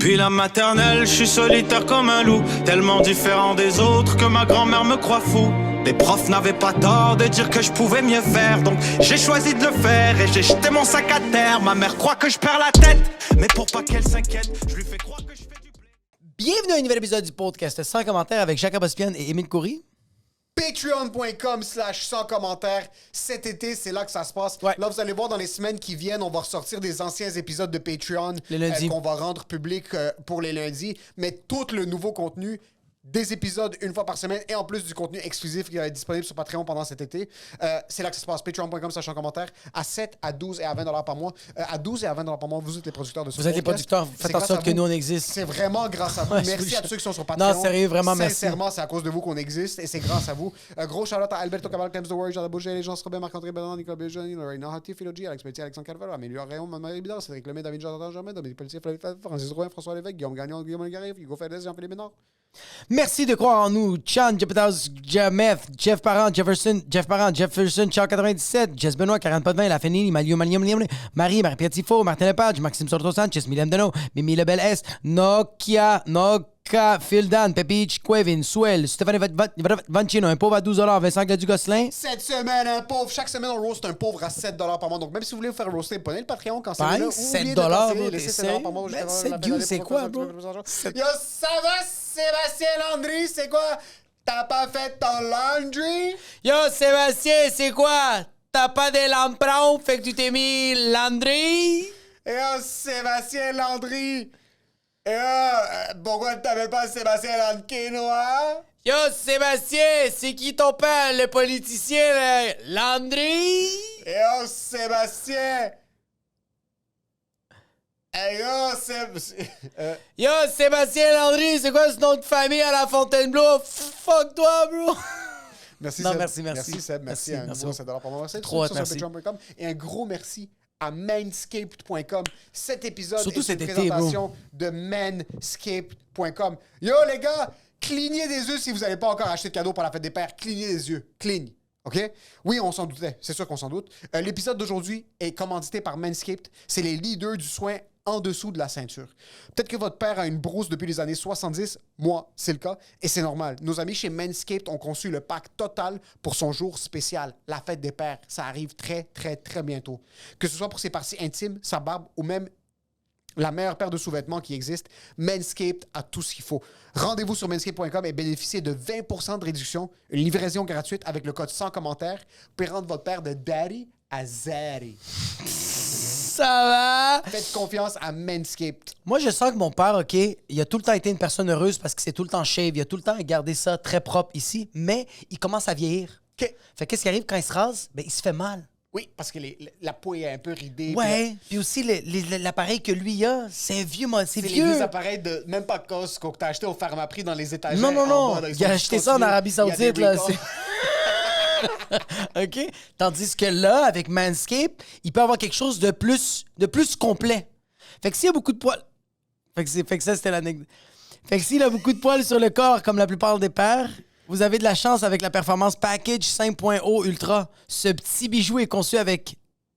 Depuis la maternelle, je suis solitaire comme un loup, tellement différent des autres que ma grand-mère me croit fou. Les profs n'avaient pas tort de dire que je pouvais mieux faire, donc j'ai choisi de le faire et j'ai jeté mon sac à terre. Ma mère croit que je perds la tête, mais pour pas qu'elle s'inquiète, je lui fais croire que je fais du blé. Bienvenue à un nouvel épisode du podcast sans commentaires avec Jacob Ospian et Émile Coury. Patreon.com/sans commentaires. Cet été, c'est là que ça se passe. Ouais. Là, vous allez voir dans les semaines qui viennent, on va ressortir des anciens épisodes de Patreon Les lundis. qu'on va rendre public pour les lundis. Mais tout le nouveau contenu, des épisodes une fois par semaine et en plus du contenu exclusif qui va être disponible sur Patreon pendant cet été. C'est là que ça se passe. Patreon.com/sans commentaires. À 7, à 12 et à 20 $ par mois. À 12 et à 20 $ par mois, vous êtes les producteurs de ce Vous êtes les podcast. producteurs, faites C'est en grâce sorte à que vous. nous, on existe. C'est vraiment grâce à vous. Ouais, Merci je- à tous ceux qui sont sur Patreon. Non, sérieux, vraiment, merci. Sincèrement, c'est à cause de vous qu'on existe et c'est grâce à vous. Gros shout-out à Alberto Cabal, Clems The Warrior, Jean Boucher, les gens Robert, Marc-André Bellon, Nicolas Béjani, Lorena Hati, Philogy, Alex Pelletier, Alexandre Carvalho, Amélie Rayon, Marie Bidard, Cédric Lemay, David Jordan Germain, Dominique Pelletier, Flavie Favre, Francis Drouin, François Lévesque, Guillaume Gagnon, Guillaume Légaré, Hugo Fedez, Jean-Philippe Ménard. Merci de croire en nous. Chan, Jepetaus, Jameth, Jeff Parent, Jefferson, Ciao 97, Jess Benoît, 40 pas de 20, La Fenini, Mario, Marie-Pierre Tifo, Martin Lepage, Maxime Sorto Sanchez, Mylène Deneau, Mimi Lebel S, Nokia, Phil Dan, Pepich, Quevin, Swell, Stéphane Vancino, un pauvre à 12 $, Vincent Gladue-Gosselin. Cette semaine, un pauvre. Chaque semaine, on roast un pauvre à 7 $ par mois. Donc, même si vous voulez vous faire roaster, prenez le Patreon quand c'est Pareil, là. 7 $, bro. t'es Laissez 7 sérieux? par mois. Ben, 7 views, c'est quoi, bro? Yo, ça va, Sébastien Landry? C'est quoi? T'as pas fait ton laundry? Yo, Sébastien, c'est quoi? T'as pas de l'empreinte, fait que tu t'es mis Landry? Yo, Sébastien Landry! Yo, pourquoi t'avais pas Sébastien Landquinois? Yo, Sébastien, c'est qui ton père, le politicien, là? Landry? Yo, Sébastien! Hey, Yo, Sébastien Landry, c'est quoi ce nom de famille à la Fontainebleau? Fuck toi, bro! Merci, Non, Seb. merci. Merci, Seb. Merci. Un Merci. gros 7 $ par mois. Merci. Trop hot, sur merci. patreon.com. Et un gros merci à manscaped.com. Cet épisode Surtout est cet une été, présentation de manscaped.com. Yo, les gars, clignez des yeux si vous n'avez pas encore acheté de cadeau pour la fête des pères. Clignez des yeux. Cligne. OK? Oui, on s'en doutait. C'est sûr qu'on s'en doute. L'épisode d'aujourd'hui est commandité par Manscaped. C'est les leaders du soin en dessous de la ceinture. Peut-être que votre père a une brousse depuis les années 70. Moi, c'est le cas. Et c'est normal. Nos amis chez Manscaped ont conçu le pack total pour son jour spécial, la fête des pères. Ça arrive très, très, très bientôt. Que ce soit pour ses parties intimes, sa barbe ou même la meilleure paire de sous-vêtements qui existe, Manscaped a tout ce qu'il faut. Rendez-vous sur manscaped.com et bénéficiez de 20% de réduction, une livraison gratuite avec le code sans commentaire. Vous pouvez rendre votre père de daddy à zaddy. Ça va? Faites confiance à Manscaped. Moi, je sens que mon père, OK, il a tout le temps été une personne heureuse parce qu'il s'est tout le temps shave. Il a tout le temps gardé ça très propre ici, mais il commence à vieillir. OK. Fait qu'est-ce qui arrive quand il se rase? Ben, il se fait mal. Oui, parce que la peau est un peu ridée. Ouais, puis aussi l'appareil que lui a, c'est un vieux, c'est C'est les vieux. vieux appareils de même pas Costco que t'as acheté au Pharmaprix dans les étagères. Non, en bas, là, il a acheté ça en Arabie Saoudite, là. OK? Tandis que là, avec Manscaped, il peut avoir quelque chose de plus complet. Fait que s'il y a beaucoup de poils... Fait que ça, c'était l'anecdote. Fait que s'il a beaucoup de poils sur le corps, comme la plupart des pères, vous avez de la chance avec la performance Package 5.0 Ultra. Ce petit bijou est conçu avec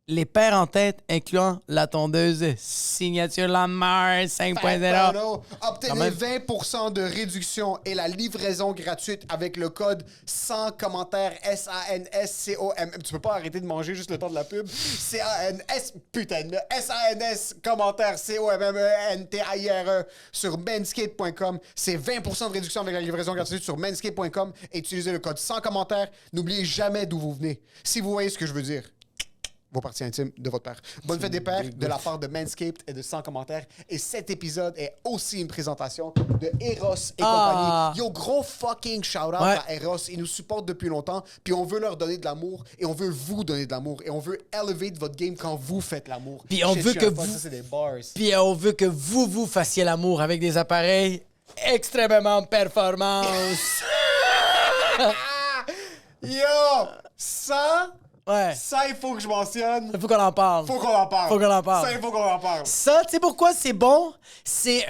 les pères en tête, incluant la tondeuse signature Lamar 5.0. Quand Obtenez même. 20% de réduction et la livraison gratuite avec le code sans commentaire SANSCOM. Tu peux pas arrêter de manger juste le temps de la pub. SANS, putain, SANS, commentaire COMMENTAIRE sur manscaped.com. C'est 20% de réduction avec la livraison gratuite sur manscaped.com et utilisez le code sans commentaire. N'oubliez jamais d'où vous venez. Si vous voyez ce que je veux dire. Vos parties intimes de votre père. Bonne fête des pères de la part de Manscaped et de Sans commentaires. Et cet épisode est aussi une présentation de Eros et compagnie. Yo, gros fucking shout-out à Eros. Ils nous supportent depuis longtemps. Puis on veut leur donner de l'amour et on veut vous donner de l'amour. Et on veut elevate votre game quand vous faites l'amour. Puis on veut que vous... Ça, c'est des bars. Puis on veut que vous fassiez l'amour avec des appareils extrêmement performance. Yo, ça... Ouais. Ça, il faut que je mentionne. Il faut qu'on en parle. Faut qu'on en parle. Faut qu'on en parle. Ça, il faut qu'on en parle. Ça, tu sais pourquoi c'est bon? C'est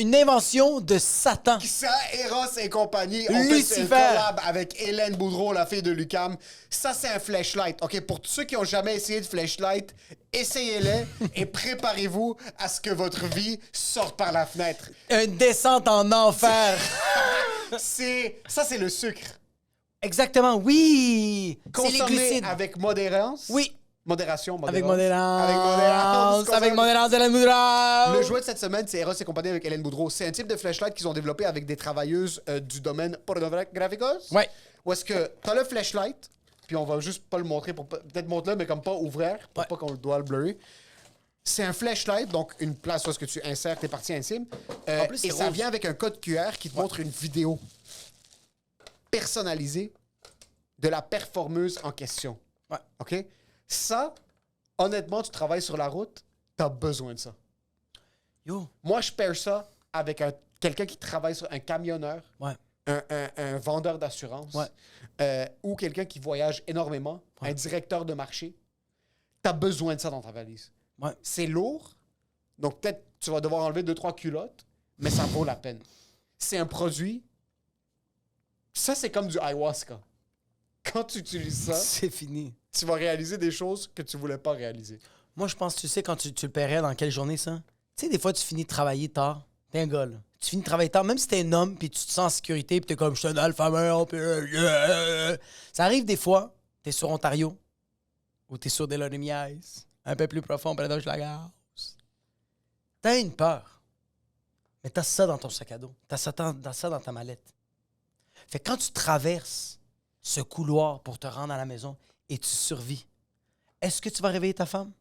une invention de Satan. Ça, Eros et compagnie ont fait Lucifer. une collab avec Hélène Boudreau, la fille de Lucam. Ça, c'est un flashlight. OK, pour tous ceux qui ont jamais essayé de flashlight, essayez-les et préparez-vous à ce que votre vie sorte par la fenêtre. Une descente en enfer. Ça, c'est le sucre. Exactement, oui. C'est les Consommé glucides. avec modérance. Oui. Modération, Avec modérance. modérance. Avec modérance de la Le modérance. jouet de cette semaine, c'est Eros et compagnie avec Hélène Boudreau. C'est un type de flashlight qu'ils ont développé avec des travailleuses du domaine pornographique. Ouais. Où est-ce que t'as le flashlight, puis on va juste pas le montrer, pour peut-être montrer-le, mais comme pas ouvert, pour Ouais. pas qu'on doit le blurrer. C'est un flashlight, donc une place où est-ce que tu insères tes parties intimes. En plus, Et c'est ça rose. vient avec un code QR qui te montre une vidéo personnalisée de la performeuse en question. Ouais. OK? Ça, honnêtement, tu travailles sur la route, t'as besoin de ça. Yo. Moi, je paire ça avec quelqu'un qui travaille sur un camionneur, Ouais. un vendeur d'assurance, Ouais. ou quelqu'un qui voyage énormément, Ouais. un directeur de marché. T'as besoin de ça dans ta valise. Ouais. C'est lourd, donc peut-être tu vas devoir enlever 2-3 culottes, mais ça vaut la peine. C'est un produit... Ça, c'est comme du ayahuasca. Quand tu utilises ça, C'est fini. tu vas réaliser des choses que tu voulais pas réaliser. Moi, je pense, tu sais, quand tu le paierais dans quelle journée, ça? Tu sais, des fois, tu finis de travailler tard. T'es un gars, là. Tu finis de travailler tard, même si t'es un homme, puis tu te sens en sécurité, puis t'es comme, je suis un alpha male, puis... Ça arrive des fois, t'es sur Ontario, ou t'es sur des Ice, un peu plus profond, près de la gare. T'as une peur. Mais t'as ça dans ton sac à dos. T'as ça dans ta mallette. Fait que quand tu traverses ce couloir pour te rendre à la maison et tu survis, est-ce que tu vas réveiller ta femme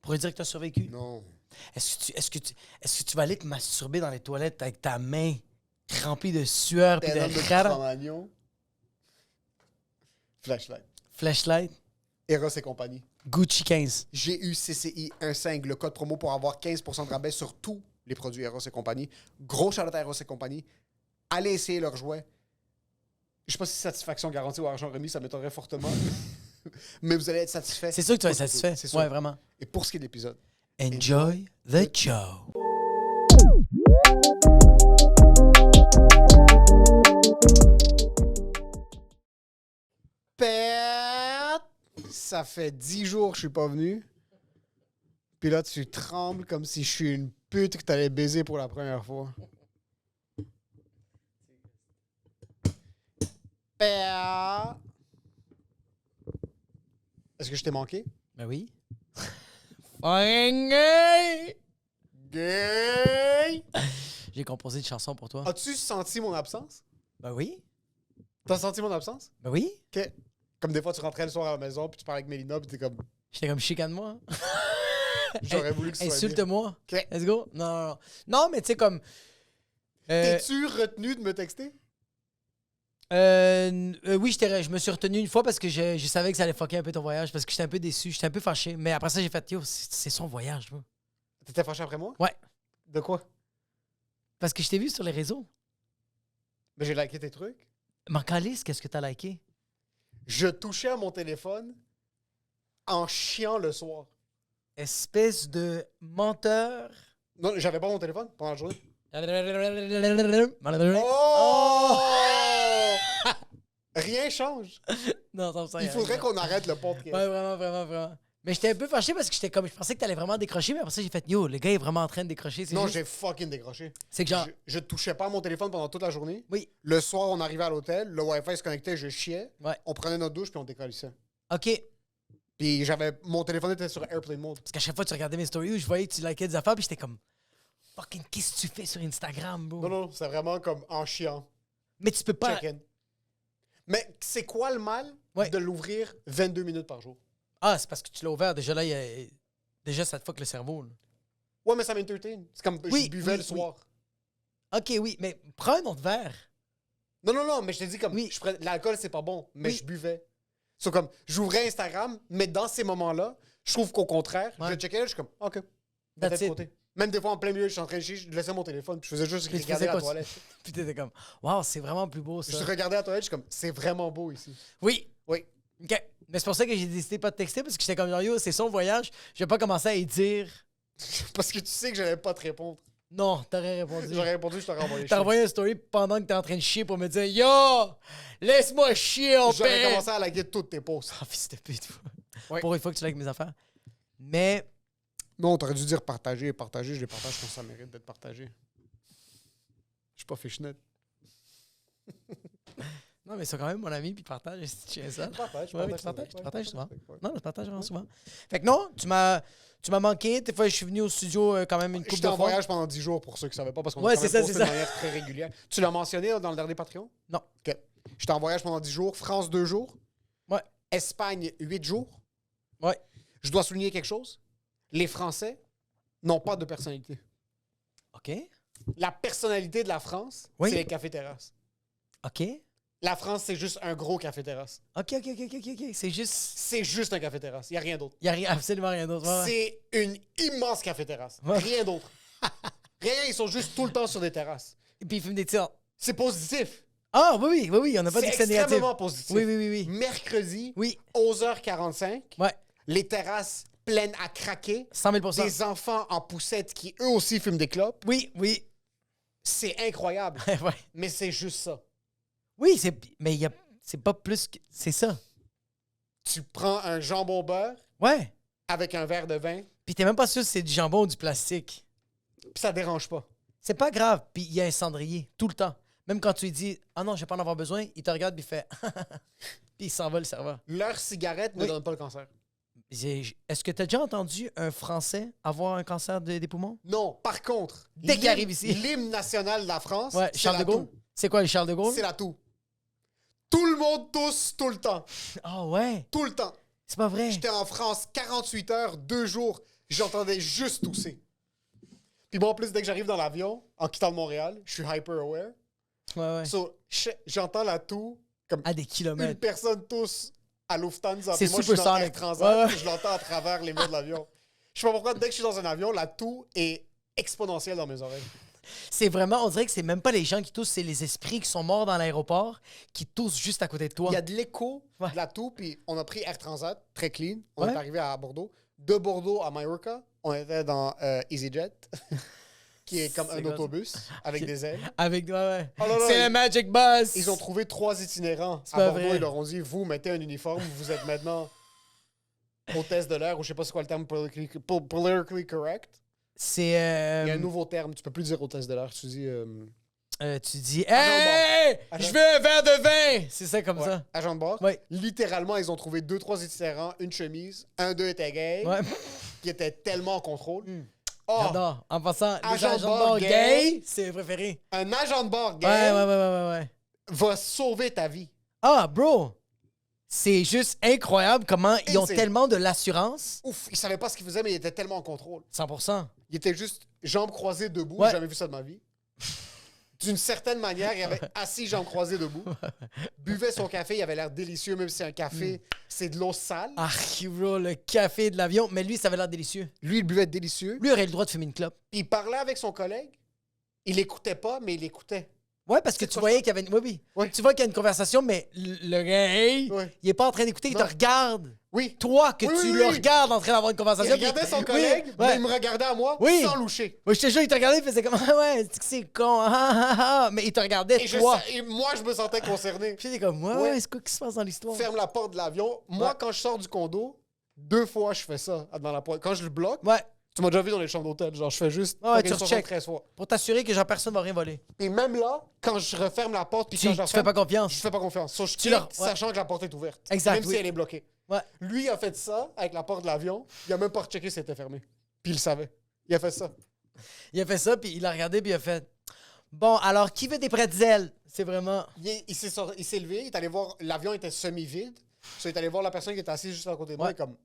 pour lui dire que tu as survécu? Non. Est-ce que tu vas aller te masturber dans les toilettes avec ta main remplie de sueur et de rara? Cro-Magnon. Flashlight. Flashlight, Eros et compagnie. Gucci 15. GUCCI 15, le code promo pour avoir 15% de rabais sur tous les produits Eros et compagnie. Gros shout-out à Eros et compagnie. Allez essayer leurs jouets. Je sais pas si satisfaction garantie ou argent remis, ça m'étonnerait fortement. Mais vous allez être satisfait. C'est sûr que tu vas être satisfait. C'est sûr. Ouais, vraiment. Et pour ce qui est de l'épisode. Enjoy the show. Père, ça fait 10 jours que je suis pas venu. Puis là, tu trembles comme si je suis une pute que t'allais baiser pour la première fois. Père. Est-ce que je t'ai manqué? Ben oui. Fucking gay! Gay! J'ai composé une chanson pour toi. As-tu senti mon absence? Ben oui. T'as senti mon absence? Ben oui. OK. Comme des fois, tu rentrais le soir à la maison, puis tu parlais avec Mélina, puis t'es comme... J'étais comme chicane-moi. J'aurais voulu que ce soit Insulte-moi. OK. Let's go. Non, non, non. Non, mais tu sais, comme. T'es-tu retenu de me texter? Oui, je me suis retenu une fois parce que je savais que ça allait fucker un peu ton voyage, parce que j'étais un peu déçu, j'étais un peu fâché. Mais après ça, j'ai fait, yo, c'est son voyage, moi. T'étais fâché après moi? Ouais. De quoi? Parce que je t'ai vu sur les réseaux. Mais j'ai liké tes trucs. M'en calisse, qu'est-ce que t'as liké? Je touchais à mon téléphone en chiant le soir. Espèce de menteur. Non, j'avais pas mon téléphone pendant la journée. Oh! Rien change. Non, ça, Il faudrait qu'on arrête le podcast. Ouais, vraiment, vraiment, vraiment. Mais j'étais un peu fâché parce que j'étais comme. Je pensais que t'allais vraiment décrocher, mais après ça, j'ai fait, yo, le gars est vraiment en train de décrocher. Non, juste- j'ai fucking décroché. C'est que genre. Je touchais pas à mon téléphone pendant toute la journée. Oui. Le soir, on arrivait à l'hôtel, le Wi-Fi se connectait, je chiais. Ouais. On prenait notre douche, puis on décollissait. OK. Puis mon téléphone était sur airplane mode. Parce qu'à chaque fois que tu regardais mes stories, je voyais que tu likais des affaires, puis j'étais comme. Fucking, qu'est-ce que tu fais sur Instagram, bro? Non, non, c'est vraiment comme en chiant. Mais tu peux pas. Check-in. Mais c'est quoi le mal Ouais. de l'ouvrir 22 minutes par jour? Ah, c'est parce que tu l'as ouvert. Déjà là, déjà ça te fuck le cerveau. Là. Ouais, mais ça m'entertain. C'est comme Oui, je buvais oui, le soir. OK, oui, mais prends un autre verre. Non, non, non, mais je t'ai dit comme Oui. l'alcool, c'est pas bon, mais Oui. je buvais. C'est comme j'ouvrais Instagram, mais dans ces moments-là, je trouve qu'au contraire, Ouais. je checkais, je suis comme OK. That's Peut-être de it. côté. Même des fois en plein milieu, je suis en train de chier, je laissais mon téléphone, puis je faisais juste Puis tu regarder faisais la quoi, toilette. Puis t'étais comme, waouh, c'est vraiment plus beau ça. Je regardais la toilette, je suis comme c'est vraiment beau ici. Oui. Oui. OK. Mais c'est pour ça que j'ai décidé de pas de texter, parce que j'étais comme, yo, c'est son voyage. Je vais pas commencer à y dire. Parce que tu sais que j'allais pas te répondre. Non, t'aurais répondu. J'aurais répondu, je t'aurais envoyé T'as chier. envoyé une story pendant que t'es en train de chier pour me dire, yo, laisse-moi chier en J'aurais paix. commencé à liker toutes tes posts. Ah, fils de pute. Ouais. Pour une fois que tu likes mes affaires. Mais, Non, t'aurais dû dire partager. Partager, je les partage quand ça mérite d'être partagé. Je suis pas fishnet. non, mais c'est quand même mon ami, puis partage, si tu tiens ça. Partage, Ouais, tu partages souvent. Ouais. Non, je partage vraiment souvent. Fait que non, tu m'as manqué. Des fois, je suis venu au studio quand même une couple J'étais de en fois. voyage pendant 10 jours pour ceux qui ne savaient pas parce qu'on Ouais, a quand c'est même ça, posté c'est de ça. manière très régulière. Tu l'as mentionné dans le dernier Patreon? Non. OK. J'étais en voyage pendant 10 jours. France, 2 jours. Ouais. Espagne, 8 jours. Ouais. Je dois souligner quelque chose. Les Français n'ont pas de personnalité. OK. La personnalité de la France, Oui. c'est les cafés-terrasses. OK. La France, c'est juste un gros café-terrasse. OK. C'est juste. C'est juste un café-terrasse. Il n'y a rien d'autre. Il n'y a absolument rien d'autre. Ouais, ouais. C'est une immense café-terrasse. Ouais. Rien d'autre. Rien, ils sont juste tout le temps sur des terrasses. Et puis, ils fument des tirs. C'est positif. Ah, oui, on n'a pas dit C'est que c'était négatif. extrêmement positif. Oui. Mercredi, Oui. 11h45, Ouais. les terrasses pleines à craquer, 100 000 des enfants en poussette qui eux aussi fument des clopes. Oui. C'est incroyable. ouais. Mais c'est juste ça. Oui, mais c'est pas plus que. C'est ça. Tu prends un jambon beurre Ouais. avec un verre de vin, Puis t'es même pas sûr si c'est du jambon ou du plastique. puis ça dérange pas. C'est pas grave. Puis il y a un cendrier, tout le temps. Même quand tu lui dis « Ah non, je vais pas en avoir besoin », il te regarde puis il fait « Puis il s'en va, le serveur. Leur cigarette ne Oui. donne pas le cancer. » Est-ce que t'as déjà entendu un Français avoir un cancer des poumons? Non, par contre, Dès qu'il arrive ici. l'hymne national de la France, Ouais, c'est Charles la de Gaulle. toux. C'est quoi, le Charles de Gaulle? C'est la toux. Tout le monde tousse tout le temps. Ah ouais, Tout le temps. c'est pas vrai. J'étais en France 48 heures, 2 jours. J'entendais juste tousser. Puis moi, en plus, dès que j'arrive dans l'avion, en quittant Montréal, je suis hyper aware. Ouais. So, j'entends la toux comme À des une kilomètres. personne tousse à Lufthansa. C'est Puis moi, je suis dans supersonic. Air Transat, Ouais. puis je l'entends à travers les murs de l'avion. Je sais pas pourquoi, dès que je suis dans un avion, la toux est exponentielle dans mes oreilles. C'est vraiment, on dirait que c'est même pas les gens qui toussent, c'est les esprits qui sont morts dans l'aéroport qui toussent juste à côté de toi. Il y a de l'écho Ouais. de la toux, puis on a pris Air Transat, très clean. On Ouais. est arrivé à Bordeaux. De Bordeaux à Mallorca, on était dans EasyJet, qui est comme C'est un quoi ça? autobus avec des ailes. Avec, ouais. Oh là là, C'est ils- le Magic Bus. Ils ont trouvé 3 itinérants à pas Bordeaux. vrai. Ils leur ont dit, vous mettez un uniforme, vous êtes maintenant hôtesse de l'air, ou je sais pas c'est quoi le terme politically correct. C'est. Il y a un nouveau terme, tu peux plus dire hôtesse de l'air, tu dis Tu dis, Agent hey, Agent- je veux un verre de vin. C'est ça comme ça. agent de bord. Ouais. Littéralement, ils ont trouvé 2-3 itinérants, une chemise, un d'eux était gay, Ouais. qui était tellement en contrôle. Oh, J'adore. En passant, les Agent agents de de bord bord gay. gay, c'est mes préférés. un agent de bord gay Ouais. va sauver ta vie. Ah, bro. C'est juste incroyable comment ils ont Insane. tellement de l'assurance. Ouf, il savait pas ce qu'il faisait, mais il était tellement en contrôle. 100%. Il était juste jambes croisées debout. Ouais. J'ai jamais vu ça de ma vie. D'une certaine manière, il avait assis jambes croisées debout. Buvait son café, il avait l'air délicieux, même si c'est un café, c'est de l'eau sale. Ah, bro, le café de l'avion. Mais lui, ça avait l'air délicieux. Lui, il buvait délicieux. Lui aurait le droit de fumer une clope. Puis il parlait avec son collègue. Il écoutait pas, mais il écoutait. Ouais, parce que C'est tu quoi voyais ça? qu'il y avait une... Oui. Ouais. Tu vois qu'il y a une conversation, mais le gars, hey, Ouais. il est pas en train d'écouter, il te Non. regarde. Oui. Toi, que Oui, tu oui, le oui. regardes en train d'avoir une Il conversation. regardait puis- son Oui, collègue, mais ouais. il me regardait à moi Oui. sans loucher. Moi, je te jure, il te regardait, il faisait comme, ah ouais, c'est con, mais il te regardait, Et, toi. et moi, je me sentais concerné. Puis j'étais comme, ouais, Ouais. ouais, c'est quoi qui se passe dans l'histoire? Ferme la porte de l'avion. Moi, Ouais. quand je sors du condo, 2 fois, je fais ça dans la porte. Quand je le bloque, Ouais, tu m'as déjà vu dans les chambres d'hôtel. Genre, je fais juste Ouais, tu fucking recheck. 73 fois. pour t'assurer que genre personne va rien voler. Et même là, quand je referme la porte, puis Tu quand je fais referme, pas confiance. je fais pas confiance. So, je Tu quitte, leur- ouais. sachant que la porte est ouverte. Exact, Même oui. si elle est bloquée. Ouais. Lui a fait ça avec la porte de l'avion. Il a même pas rechecké si c'était fermé. Puis il le savait. Il a fait ça. Il a fait ça, puis il a regardé, puis il a fait, bon, alors, qui veut des pretzels? C'est vraiment... Il s'est levé, il est allé voir. L'avion était semi-vide. So, il est allé voir la personne qui était assise juste à côté de moi. Ouais. Et comme,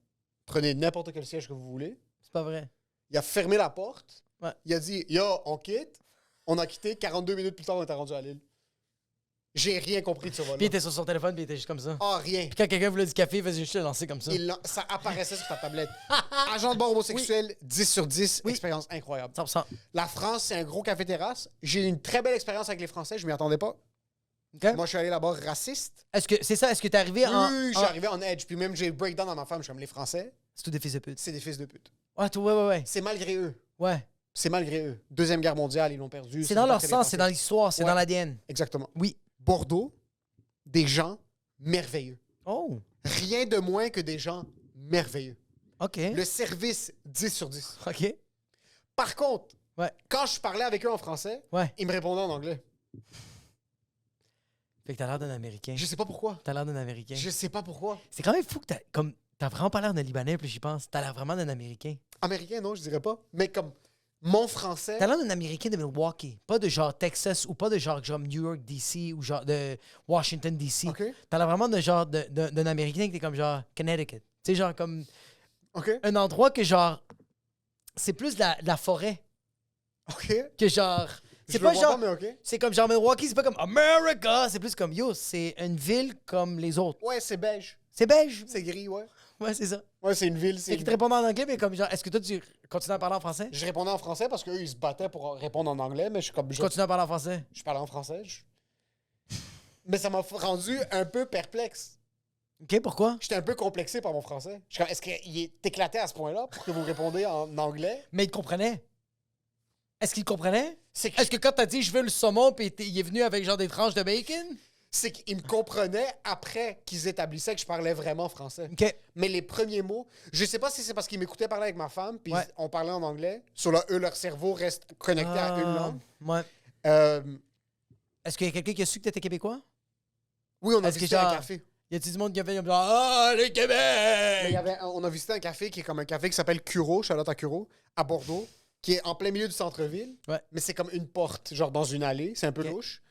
prenez n'importe quel siège que vous voulez. C'est pas vrai. Il a fermé la porte. Ouais. Il a dit, yo, on quitte. On a quitté. 42 minutes plus tard, on était rendu à Lille. J'ai rien compris de ce vol. Puis il était sur son téléphone, puis il était juste comme ça. Ah, rien. Puis quand quelqu'un voulait du café, il faisait juste le lancer comme ça. Ça apparaissait sur ta tablette. Agent de bord homosexuel, 10 sur 10, Oui. expérience incroyable. 100%. La France, c'est un gros café-terrasse. J'ai eu une très belle expérience avec les Français, je m'y attendais pas. OK. Moi, je suis allé là-bas raciste. Est-ce que c'est ça? Est-ce que t'es arrivé en. Oui, je suis arrivé en edge. Puis même, j'ai breakdown dans ma femme. Je suis comme les Français, C'est tout des fils de pute. c'est des fils de pute. Ouais, ouais. C'est malgré eux. Ouais. C'est malgré eux. Deuxième guerre mondiale, ils l'ont perdu. C'est dans pas leur très bien sang, passé. c'est dans l'histoire, c'est Ouais. dans l'ADN. Exactement. Oui. Bordeaux, des gens merveilleux. Oh. Rien de moins que des gens merveilleux. OK. Le service, 10 sur 10. OK. Par contre, Ouais. quand je parlais avec eux en français, Ouais. ils me répondaient en anglais. Fait que t'as l'air d'un Américain. Je sais pas pourquoi. T'as l'air d'un Américain. Je sais pas pourquoi. C'est quand même fou que t'as vraiment pas l'air d'un Libanais, plus j'y pense. T'as l'air vraiment d'un Américain. Américain, non, je dirais pas. Mais comme mon français... T'as l'air d'un Américain de Milwaukee. Pas de genre Texas ou pas de genre New York, D.C. ou genre de Washington, D.C. OK. T'as l'air vraiment de genre d'un Américain qui est comme genre Connecticut. Tu sais, genre comme OK. un endroit que genre. C'est plus de la forêt OK. que genre. Je C'est le pas vois genre. pas, mais OK. C'est comme genre Milwaukee, c'est pas comme America. C'est plus comme yo, c'est une ville comme les autres. Ouais, c'est beige. C'est beige. C'est gris, ouais. Ouais, c'est ça. Ouais, c'est une ville. C'est qu'ils te répondent en anglais, mais comme genre, est-ce que toi tu continues à parler en français? Je répondais en français parce qu'eux, ils se battaient pour répondre en anglais, mais je suis comme... Je continue à parler en français. Je parlais en français. Mais ça m'a rendu un peu perplexe. OK, pourquoi? J'étais un peu complexé par mon français. Je suis comme, est-ce qu'il est éclaté à ce point-là pour que vous répondez en anglais? Mais il te comprenait. Est-ce qu'il comprenait? C'est Est-ce que quand t'as dit je veux le saumon, puis il est venu avec genre des tranches de bacon? C'est qu'ils me comprenaient après qu'ils établissaient que je parlais vraiment français. OK. Mais les premiers mots, je sais pas si c'est parce qu'ils m'écoutaient parler avec ma femme, puis Ouais. on parlait en anglais. Sur là, eux, leur cerveau reste connecté à une langue. Ouais. Euh, Est-ce qu'il y a quelqu'un qui a su que t'étais québécois? oui, on a Est-ce que visité un genre- café. Y a-t-il du monde qui a fait comme genre ah, le Mais Québec! on a visité un café qui est comme un café qui s'appelle Curo, Charlotte à Curo, à Bordeaux, qui est en plein milieu du centre-ville. Ouais. Mais c'est comme une porte, genre dans une allée. C'est un peu Ok. louche.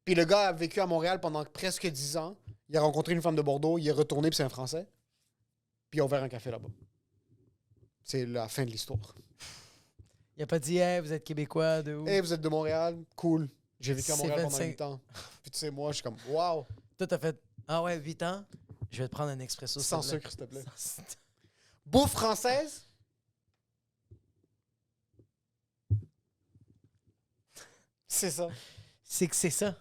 Puis le gars a vécu à Montréal pendant presque 10 ans. Il a rencontré une femme de Bordeaux. Il est retourné, puis c'est un Français. Puis il a ouvert un café là-bas. C'est la fin de l'histoire. Il a pas dit hey, vous êtes Québécois de où? Hey, vous êtes de Montréal? Cool. J'ai vécu à C'est Montréal pendant 25. 8 ans. Puis tu sais, moi, je suis comme, wow, Toi, t'as fait ah ouais, 8 ans? Je vais te prendre un expresso. sans s'il te sucre, s'il te plaît. plaît. Sans- Bouffe française? C'est ça. C'est que c'est ça.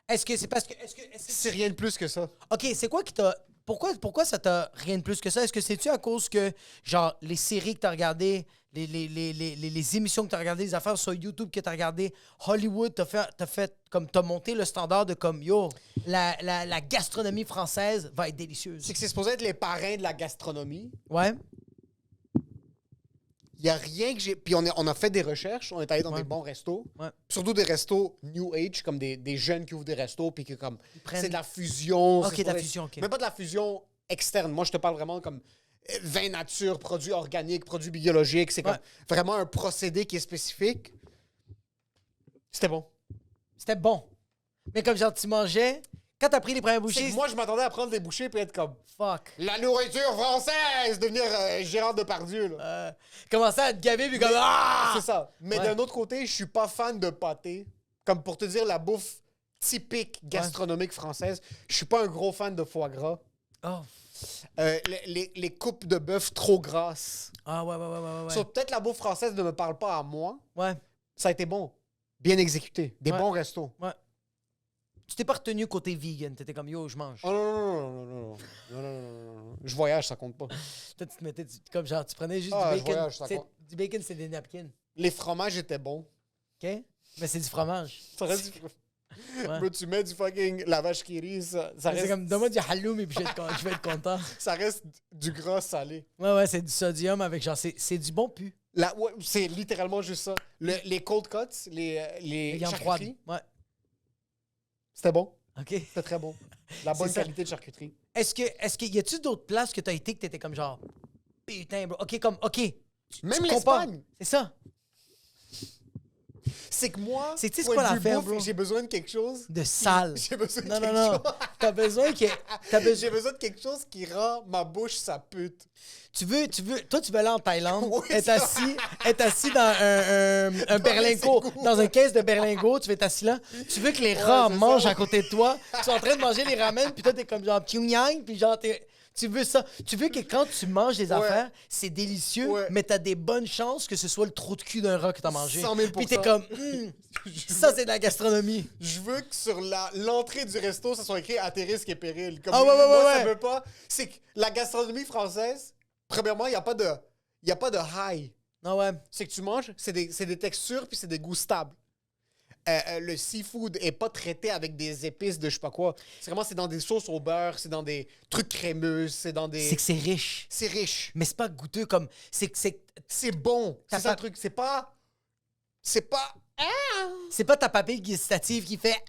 Est-ce que c'est parce que. Est-ce que C'est rien de plus que ça. OK, c'est quoi qui t'a. Pourquoi ça t'a rien de plus que ça? Est-ce que c'est-tu à cause que, genre, les séries que t'as regardées, les émissions que t'as regardées, les affaires sur YouTube que t'as regardées, Hollywood, t'as monté le standard de comme, yo, la gastronomie française va être délicieuse. C'est que c'est supposé être les parrains de la gastronomie. Ouais? Il n'y a rien que j'ai. Puis on a fait des recherches, on est allé dans Ouais. des bons restos. Ouais. Surtout des restos New Age, comme des jeunes qui ouvrent des restos, puis que comme. prennent- C'est de la fusion. Ok, c'est de la supposé- fusion, ok. Mais pas de la fusion externe. Moi, je te parle vraiment comme vin nature, produits organiques, produits biologiques. C'est comme Ouais. vraiment un procédé qui est spécifique. C'était bon. C'était bon. Mais comme, genre, tu mangeais, quand t'as pris les premières C'est bouchées, que moi, je m'attendais à prendre des bouchées puis être comme. fuck. La nourriture française! Devenir Gérard Depardieu, là. Commençais à te gaver, puis comme, ah! C'est ça. Mais Ouais. d'un autre côté, je suis pas fan de pâté. Comme pour te dire, la bouffe typique gastronomique française, je suis pas un gros fan de foie gras. Oh. Les coupes de bœuf trop grasses. Ah, ouais. So, peut-être la bouffe française ne me parle pas à moi. Ouais. Ça a été bon. Bien exécuté. Des Ouais. bons restos. Ouais. Tu t'es pas retenu côté vegan. T'étais comme, yo, je mange. Oh non. Je voyage, ça compte pas. Toi, tu te mettais comme genre, tu prenais juste Ah, du je bacon. voyage, ça C'est- compte. Du bacon, c'est des napkins. Les fromages étaient bons. OK? Mais c'est du fromage. Ça reste du... Ouais. Bro, tu mets du fucking la vache qui rit, ça C'est reste, comme, donne-moi du halloumi, puis je vais être content. ça reste du gras salé. Ouais, c'est du sodium avec genre, c'est du bon pu. Ouais, c'est littéralement juste ça. Les cold cuts, les Les viandes froides. charcuteries, Ouais. c'était bon. OK. C'était très bon. La bonne C'est ça. qualité de charcuterie. Est-ce que y a-tu d'autres places que t'as été que t'étais comme genre, putain, bro. OK, comme, OK. Même Tu compares. l'Espagne. C'est ça. C'est que moi, C'est- tu sais, c'est point quoi de vue l'affaire, bouffe, bro? j'ai besoin de quelque chose. De sale. J'ai besoin de Non, quelque non. chose. T'as besoin que. T'as besoin. J'ai besoin de quelque chose qui rend ma bouche sa pute. Tu veux, toi, tu veux aller en Thaïlande, Oui, être c'est assis dans un berlingot, c'est cool. dans une caisse de berlingot, tu veux être assis là. Tu veux que les rats c'est mangent ça. à côté de toi. Tu es en train de manger les ramen, puis toi, t'es comme genre Pyongyang, puis genre, tu veux ça. Tu veux que quand tu manges des affaires, c'est délicieux, Ouais. mais t'as des bonnes chances que ce soit le trou de cul d'un rat que t'as mangé. 100 000 Puis t'es comme, ça, c'est de la gastronomie. Je veux que sur l'entrée du resto, ça soit écrit « At tes risques et périls ». Comme Ah, ouais, moi, ouais, ça ouais. veut pas... C'est que la gastronomie française, premièrement, il n'y a pas de high. Ah ouais. C'est que tu manges, c'est des textures puis c'est des goûts stables. Le seafood est pas traité avec des épices de je sais pas quoi. C'est dans des sauces au beurre, c'est dans des trucs crémeux, c'est dans des... C'est que c'est riche. C'est riche. Mais c'est pas goûteux comme. C'est bon. T'as C'est ça pas- le truc. C'est pas... c'est pas ta papille gustative qui fait.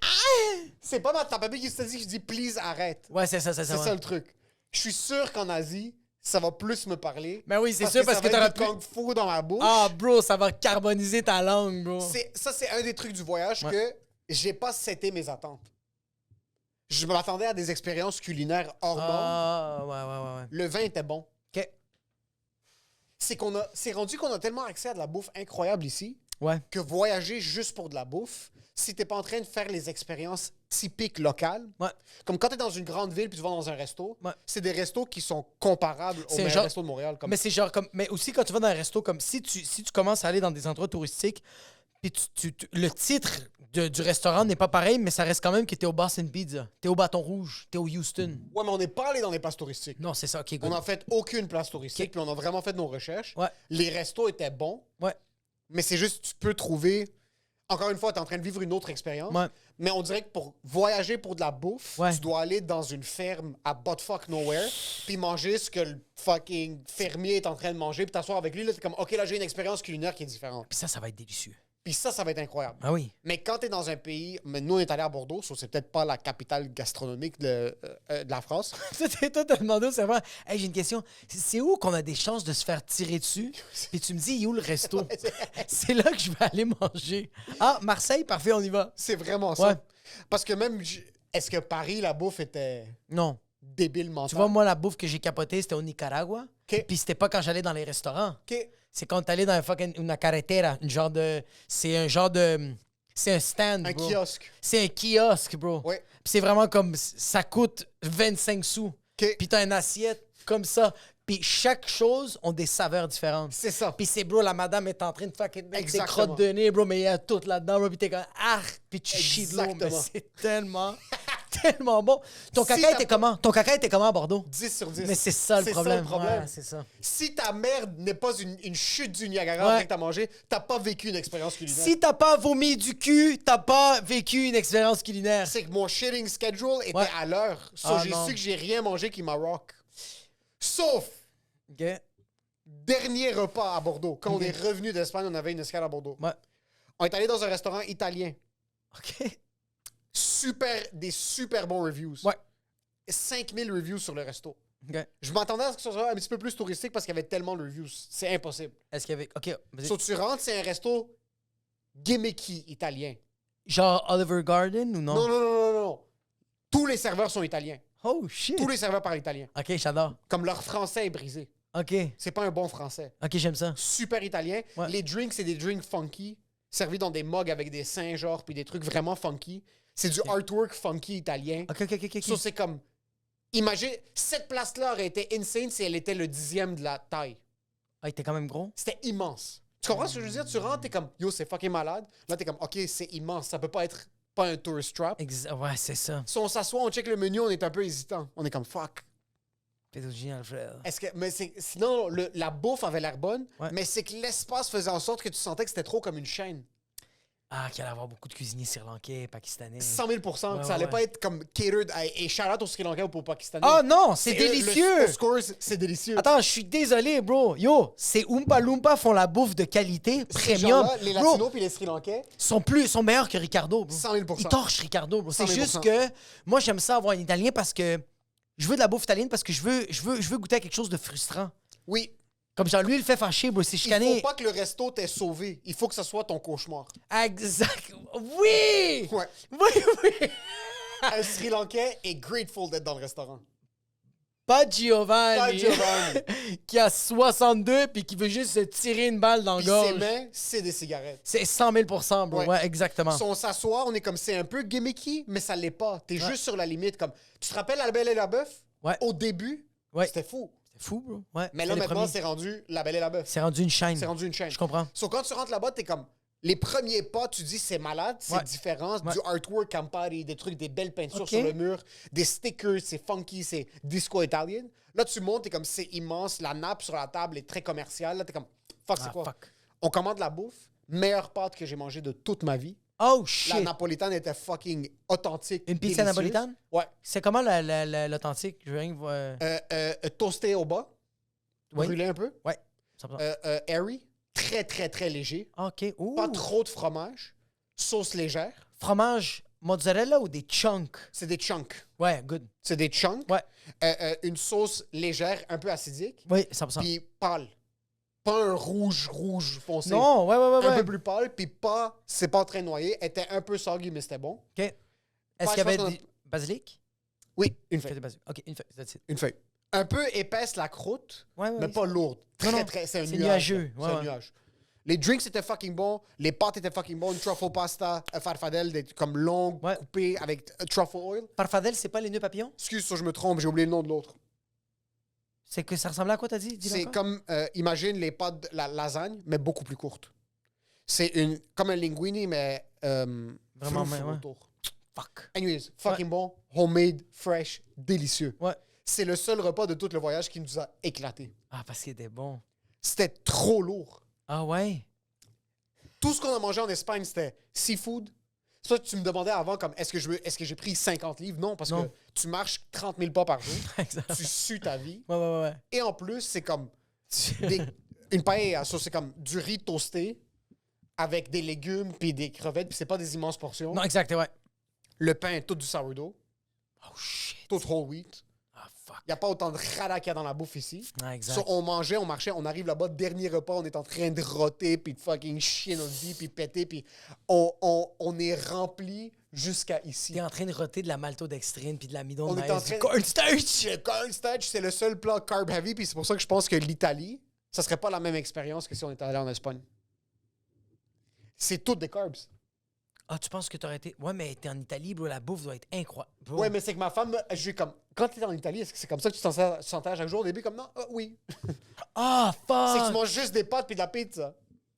C'est pas ta papille qui se dit, je dis please arrête. Ouais, c'est ça, C'est ouais. ça le truc. Je suis sûr qu'en Asie, ça va plus me parler. Mais oui, c'est sûr parce que ça va t'auras être du plus. kung fu dans ma bouche. Ah, bro, ça va carboniser ta langue, bro. C'est un des trucs du voyage que j'ai pas seté mes attentes. Je m'attendais à des expériences culinaires hors normes. Ah, ouais. Le vin était bon. OK. C'est rendu qu'on a tellement accès à de la bouffe incroyable ici Ouais. que voyager juste pour de la bouffe, si t'es pas en train de faire les expériences typiques locales, Ouais. comme quand t'es dans une grande ville puis tu vas dans un resto, Ouais. c'est des restos qui sont comparables aux C'est meilleurs genre- restos de Montréal. Comme... Mais c'est genre comme. Mais aussi quand tu vas dans un resto, comme si tu commences à aller dans des endroits touristiques, puis le titre du restaurant n'est pas pareil, mais ça reste quand même que t'es au Boston Pizza, t'es au Bâton Rouge, t'es au Houston. Ouais, mais on n'est pas allé dans des places touristiques. Non, c'est ça, ok, On good. n'a fait aucune place touristique, Ok. puis on a vraiment fait nos recherches. Ouais. Les restos étaient bons, Ouais. mais c'est juste tu peux trouver... Encore une fois, tu es en train de vivre une autre expérience. Ouais. Mais on dirait que pour voyager pour de la bouffe, Ouais. tu dois aller dans une ferme à buttfuck nowhere, puis manger ce que le fucking fermier est en train de manger, puis t'asseoir avec lui, là, t'es comme, OK, là, j'ai une expérience culinaire qui est différente. Puis ça va être délicieux. Puis ça va être incroyable. Ah oui. Mais quand t'es dans un pays, mais nous, on est allé à Bordeaux, so c'est peut-être pas la capitale gastronomique de la France. Toi, t'as demandé au serveur, hey, j'ai une question. C'est où qu'on a des chances de se faire tirer dessus? Puis tu me dis, il est où le resto? C'est là que je vais aller manger. Ah, Marseille, parfait, on y va. C'est vraiment ça. Ouais. Parce que même, est-ce que Paris, la bouffe était Non. débile mental? Tu vois, moi, la bouffe que j'ai capotée, c'était au Nicaragua. OK. Puis c'était pas quand j'allais dans les restaurants. OK. C'est quand t'allais dans une carretera, c'est un stand, Un bro. kiosque. C'est un kiosque, bro. Ouais. Puis c'est vraiment comme, ça coûte 25 sous. OK. Puis t'as une assiette comme ça. Puis chaque chose ont des saveurs différentes. C'est ça. Puis c'est, bro, la madame est en train de fucking mettre des Exactement. crottes de nez, bro, mais il y a tout là-dedans, bro. Puis t'es comme, ah, puis tu chies de l'eau. Mais Exactement. c'est tellement, tellement bon. Ton Si caca t'as était pas- comment? Ton caca était comment à Bordeaux? 10 sur 10. Mais c'est ça le problème. Ouais, c'est ça. Si ta merde n'est pas une chute du Niagara Ouais. après que t'as mangé, t'as pas vécu une expérience culinaire. Si t'as pas vomi du cul, t'as pas vécu une expérience culinaire. C'est que mon shitting schedule était Ouais. à l'heure. So, Ah, j'ai non. su que j'ai rien mangé qui m'a rock. Sauf, OK? dernier repas à Bordeaux. Quand on est revenu d'Espagne, on avait une escale à Bordeaux. Ouais. On est allé dans un restaurant italien. OK? Des super bons reviews. Ouais. 5000 reviews sur le resto. OK. Je m'attendais à ce que ce soit un petit peu plus touristique parce qu'il y avait tellement de reviews. C'est impossible. Est-ce qu'il y avait... OK, vas-y. So, tu rentres, c'est un resto gimmicky italien. Genre Oliver Garden ou non? Non. Tous les serveurs sont italiens. Oh, shit! Tous les serveurs parlent italien. OK, j'adore. Comme leur français est brisé. OK. C'est pas un bon français. OK, j'aime ça. Super italien. Ouais. Les drinks, c'est des drinks funky, servis dans des mugs avec des seins, genre, puis des trucs vraiment funky. C'est du artwork funky italien. OK. So, c'est comme... Imagine, cette place-là aurait été insane si elle était le 10e de la taille. Ah, il était quand même gros? C'était immense. Tu comprends ce que je veux dire? Tu rentres, t'es comme, yo, c'est fucking malade. Là, t'es comme, OK, c'est immense. Ça peut pas être pas un tourist trap. Ouais, c'est ça. Si on s'assoit, on check le menu, on est un peu hésitant. On est comme, fuck. Pédologie, Alfred. Est-ce que, mais sinon, la bouffe avait l'air bonne, Ouais. mais c'est que l'espace faisait en sorte que tu sentais que c'était trop comme une chaîne. Ah, qu'il allait avoir beaucoup de cuisiniers sri-lankais, pakistanais. 100 000 que ça Ouais, allait ouais. pas être comme catered et shout-out aux Sri Lankais ou aux Pakistanais. Oh non, c'est Le délicieux! scores, c'est délicieux. Attends, je suis désolé, bro. Yo, ces Oompa Loompa font la bouffe de qualité, Ces premium. gens-là, les Bro, Latinos puis les Sri Lankais, sont meilleurs que Ricardo, bro. 100 000 Ils torchent Ricardo, bro. C'est 100 000 juste que moi, j'aime ça avoir un italien parce que je veux de la bouffe italienne parce que je veux goûter à quelque chose de frustrant. oui. Comme genre, lui, il le fait fâcher, bro. C'est Il chicané. faut pas que le resto t'ait sauvé. Il faut que ce soit ton cauchemar. Exact. Oui! Ouais. Oui! Un Sri Lankais est grateful d'être dans le restaurant. Pas Giovanni. Pas Giovanni. Qui a 62 puis qui veut juste se tirer une balle dans la Puis gorge. ses mains, c'est des cigarettes. C'est 100 000 bro. Ouais. Ouais, exactement. Si on s'assoit, on est comme, c'est un peu gimmicky, mais ça l'est pas. T'es juste sur la limite. Comme, tu te rappelles La Belle et la Bœuf? Ouais. Au début, Ouais. c'était fou. C'est fou, bro. Ouais. Mais c'est là, les maintenant, premiers. c'est rendu La Belle et la Bœuf. C'est rendu une chaîne. C'est rendu une chaîne. Je comprends. So, quand tu rentres là-bas, t'es comme, Les premiers pas, tu dis c'est malade, c'est Ouais. différent. Ouais. Du artwork Campari, des trucs, des belles peintures Ok. sur le mur, des stickers, c'est funky, c'est disco italien. Là, tu montes, t'es comme c'est immense, la nappe sur la table est très commerciale. Là, t'es comme fuck, c'est Ah, quoi? fuck. On commande la bouffe, meilleure pâte que j'ai mangée de toute ma vie. Oh, La shit. napolitaine était fucking authentique. Une pizza délicieuse. napolitaine? Ouais. C'est comment l'authentique? Je veux rien voir. Toasté au bas, Oui. brûlé un peu. Ouais. 100%. Airy, très, très, très léger. OK. Ouh. Pas trop de fromage. Sauce légère. Fromage mozzarella ou des chunks? C'est des chunks. Ouais, good. C'est des chunks. Ouais. Une sauce légère, un peu acidique. Oui, 100%. Puis pâle. Pas un rouge foncé. Non, ouais. Un peu plus pâle, puis pas... C'est pas en train de noyer. Elle était un peu soggy, mais c'était bon. OK. Est-ce Ouais, qu'il y je avait pense qu'on du basilic? Oui, une Feuille feuille. de basilic. OK, une feuille. That's it. Une feuille. Un peu épaisse, la croûte, Ouais, mais pas lourde. Non, non. C'est un C'est nuage. nuageux. C'est Ouais, un ouais. nuage. Les drinks étaient fucking bons. Les pâtes étaient fucking bonnes. Truffle pasta, farfadelle, comme longues, Ouais. coupées avec truffle oil. Parfadelle, c'est pas les nœuds papillons? Excuse si je me trompe, j'ai oublié le nom de l'autre. C'est que ça ressemblait à quoi, t'as dit? Dis-le C'est encore. comme, imagine les pâtes de la lasagne, mais beaucoup plus courtes. C'est comme un linguine, mais Vraiment, froufrou ouais. autour. Fuck. Anyways, fucking bon, homemade, fresh, délicieux. Ouais. C'est le seul repas de tout le voyage qui nous a éclaté. Ah, parce qu'il était bon. C'était trop lourd. Ah ouais? Tout ce qu'on a mangé en Espagne, c'était seafood. C'est ça que tu me demandais avant, comme est-ce que j'ai pris 50 livres? Non, parce Non. que tu marches 30 000 pas par jour. Exact. Tu sues ta vie. Ouais. Et en plus, c'est comme une paella. Ça, c'est comme du riz toasté avec des légumes puis des crevettes. Puis c'est pas des immenses portions. Non, exact, ouais. Le pain est tout du sourdough, Oh shit. tout whole wheat. Ah fuck. Il n'y a pas autant de rada qu'il y a dans la bouffe ici. Ah, exact. Ça, on mangeait, on marchait, on arrive là-bas, dernier repas, on est en train de roter, puis de fucking chier notre vie, puis péter, puis on est rempli jusqu'à ici. T'es en train de roter de la maltodextrine puis de l'amidon On de est en maïs, train du cornstarch. Le cornstarch, c'est le seul plat carb heavy, puis c'est pour ça que je pense que l'Italie, ça serait pas la même expérience que si on était allé en Espagne. C'est tout des carbs. Ah, tu penses que t'aurais été... Ouais, mais t'es en Italie, bro, la bouffe doit être incroyable. Bro. Ouais, mais c'est que ma femme, j'ai comme, quand t'es en Italie, est-ce que c'est comme ça que tu t'en sentais à chaque jour au début? Comme non, oui. Ah, C'est que tu fuck! manges juste des pâtes puis de la pizza.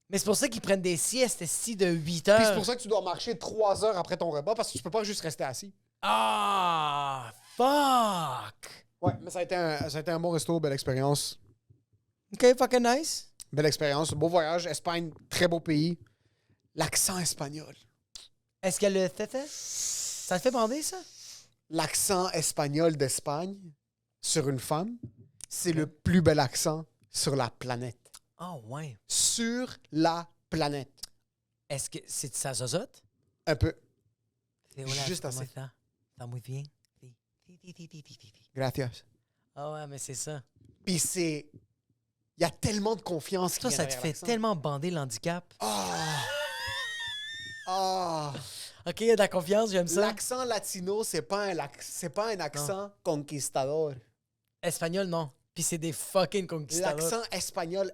Mais c'est pour ça qu'ils prennent des siestes ici de 8 Puis c'est heures. pour ça que tu dois marcher 3 heures après ton repas parce que tu peux pas juste rester assis. Ah, fuck! Ouais, mais ça a été un bon resto, belle expérience. OK, fucking nice. Belle expérience, beau voyage. Espagne, très beau pays. L'accent espagnol. Est-ce qu'elle le fait? Ça te fait bander, ça? L'accent espagnol d'Espagne sur une femme, c'est le plus bel accent sur la planète. Ah, ouais. Sur la planète. Est-ce que c'est ça zozote? Un peu. C'est hola, Juste comment assez. ça? Ça muy bien? Sí. Sí. Gracias. Ah ouais, mais c'est ça. Puis c'est... Il y a tellement de confiance qui Ça, vient ça te derrière fait l'accent. tellement bander l'handicap. Ah! OK, il y a de la confiance, j'aime ça. L'accent latino, c'est pas un accent conquistador. Espagnol, non. Puis c'est des fucking conquistadors. L'accent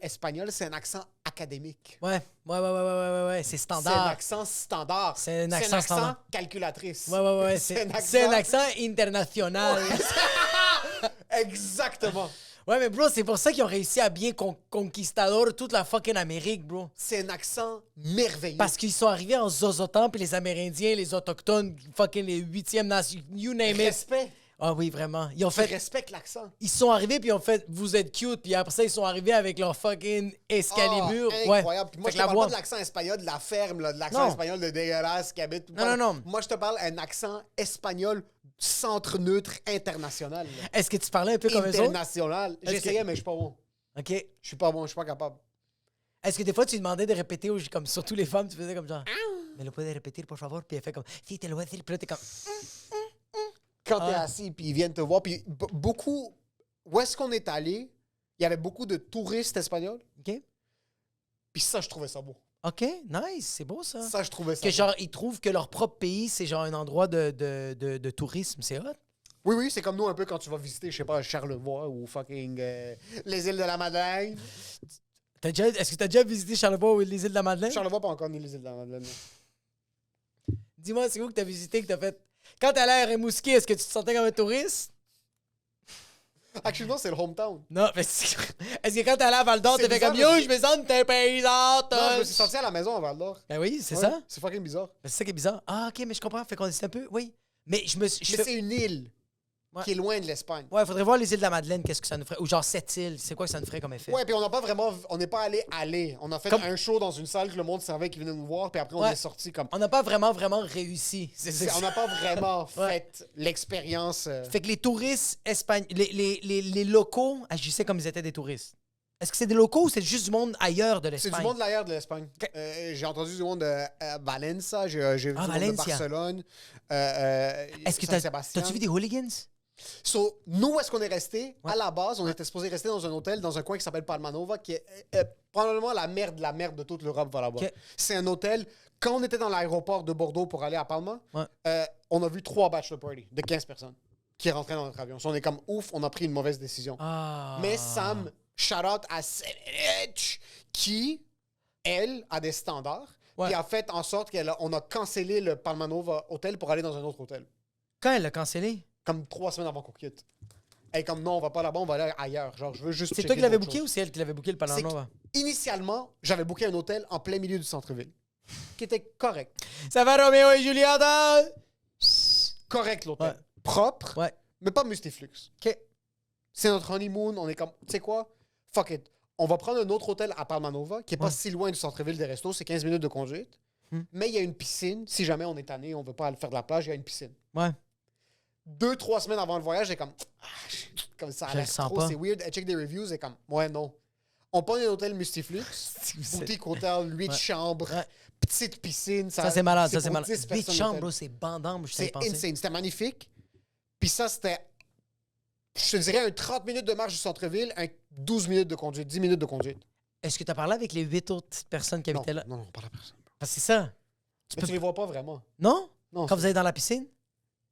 espagnol, c'est un accent académique. Ouais. C'est C'est un standard. accent standard. C'est un accent standard. calculatrice. Ouais. C'est un accent international. Exactement. Ouais, mais bro, c'est pour ça qu'ils ont réussi à bien conquistador toute la fucking Amérique, bro. C'est un accent merveilleux. Parce qu'ils sont arrivés en zozotant, puis les Amérindiens, les Autochtones, fucking les 8e nations, you name it. Respect. Ah oui, vraiment. Ils ont Tu fait... respectes l'accent. Ils sont arrivés, puis ils ont fait « Vous êtes cute », puis après ça, ils sont arrivés avec leur fucking Excalibur. Ah, incroyable. Puis moi, Fait je que te parle voix- pas de l'accent espagnol de la ferme, là, de l'accent Non. espagnol de dégueulasse qui habite. Non. Moi, je te parle un accent espagnol centre neutre international. là. Est-ce que tu parlais un peu comme eux autres? International. Est-ce J'essayais, que- mais je suis pas bon. OK. Je suis pas bon, je suis pas capable. Est-ce que des fois, tu lui demandais de répéter, ou comme surtout les femmes, tu faisais comme genre « Me lo puedes répéter, por favor? » Puis elle fait comme « Si, te lo voy a decir. » Puis là, t'es comme Quand t'es assis, puis ils viennent te voir, puis beaucoup... Où est-ce qu'on est allé? Il y avait beaucoup de touristes espagnols, « OK. puis ça, je trouvais ça beau. OK, nice. C'est beau, ça. Ça, je trouvais ça Que beau. genre, ils trouvent que leur propre pays, c'est genre un endroit de tourisme. C'est hot. Oui, c'est comme nous un peu quand tu vas visiter, je sais pas, Charlevoix ou fucking les îles de la Madeleine. Est-ce que t'as déjà visité Charlevoix ou les îles de la Madeleine? Charlevoix, pas encore ni les îles de la Madeleine. Dis-moi, c'est où que t'as visité, que t'as fait... Quand t'allais à Rimouski, est-ce que tu te sentais comme un touriste? Actually, non, c'est le hometown. Non, mais est-ce que quand t'es allé à Val d'Or, C'est t'as fait comme bizarre, yo, je me sens de tes paysans, Non, je me suis senti à la maison à Val d'Or. Ben oui, c'est Ouais, ça. C'est fucking bizarre. C'est ça qui est bizarre. Ah, ok, mais je comprends. Fait qu'on est un peu. Oui. Mais je me suis. Mais c'est une île Ouais. qui est loin de l'Espagne. Ouais, faudrait voir les îles de la Madeleine, qu'est-ce que ça nous ferait. Ou genre cette île, c'est quoi que ça nous ferait comme effet? Ouais, puis on n'a pas vraiment. On n'est pas allé. On a fait Comme- un show dans une salle que le monde savait qu'il venait nous voir, puis après on Ouais. est sorti comme. On n'a pas vraiment réussi. On n'a pas vraiment Ouais. fait l'expérience. Fait que les touristes espagnols, les locaux agissaient comme ils étaient des touristes. Est-ce que c'est des locaux ou c'est juste du monde ailleurs de C'est l'Espagne? du monde de l'ailleurs de l'Espagne. J'ai entendu du monde de Valencia, j'ai vu du monde de Valencia. Barcelone. Est-ce que Saint-Sébastien. t'as-tu vu des hooligans? So, nous, où est-ce qu'on est resté? À la base, on était supposé rester dans un hôtel, dans un coin qui s'appelle Palmanova, qui est probablement la merde de toute l'Europe va là-bas. Ok. C'est un hôtel. Quand on était dans l'aéroport de Bordeaux pour aller à Palma, Ouais. on a vu 3 bachelor parties de 15 personnes qui rentraient dans notre avion. So, on est comme ouf, on a pris une mauvaise décision. Ah. Mais Sam, shout out à Semenich, qui, elle, a des standards, Ouais. qui a fait en sorte qu'on a cancellé le Palmanova hôtel pour aller dans un autre hôtel. Quand elle l'a cancellé? Comme 3 semaines avant qu'on quitte. Elle est comme non, on va pas là-bas, on va aller ailleurs. Genre, je veux juste. C'est checker toi qui l'avais d'autres booké choses. ou c'est elle qui l'avait booké le C'est Palanova? Initialement, j'avais booké un hôtel en plein milieu du centre-ville, qui était correct. Ça va, Roméo et Julieta? Correct l'hôtel. Ouais. Propre, Ouais. mais pas mustiflux. OK. C'est notre honeymoon, on est comme, tu sais quoi? Fuck it. On va prendre un autre hôtel à Palmanova, qui est pas Ouais. si loin du centre-ville des restos, c'est 15 minutes de conduite. Mais il y a une piscine. Si jamais on est tanné, on veut pas aller faire de la plage, il y a une piscine. Ouais. 2-3 semaines avant le voyage, j'ai comme, comme ça a Je le l'air sens trop, pas. c'est weird. Elle check des reviews, et comme, ouais, non. On prend un hôtel Mustiflux, boutique hôtel, 8 Ouais. chambres, Ouais. petite piscine. Ça, c'est malade. Ça, c'est pour malade. 10 8 personnes chambres, d'hôtel. bro, c'est bandant. Je t'avais C'est pensé. insane. C'était magnifique. Puis ça, c'était, je te dirais, un 30 minutes de marche du centre-ville, un 12 minutes de conduite, 10 minutes de conduite. Est-ce que tu as parlé avec les 8 autres personnes qui Non, habitaient là? non, non, pas la personne. Ah, c'est ça. Mais tu les vois pas vraiment. Non? Non, Quand vous allez dans la piscine,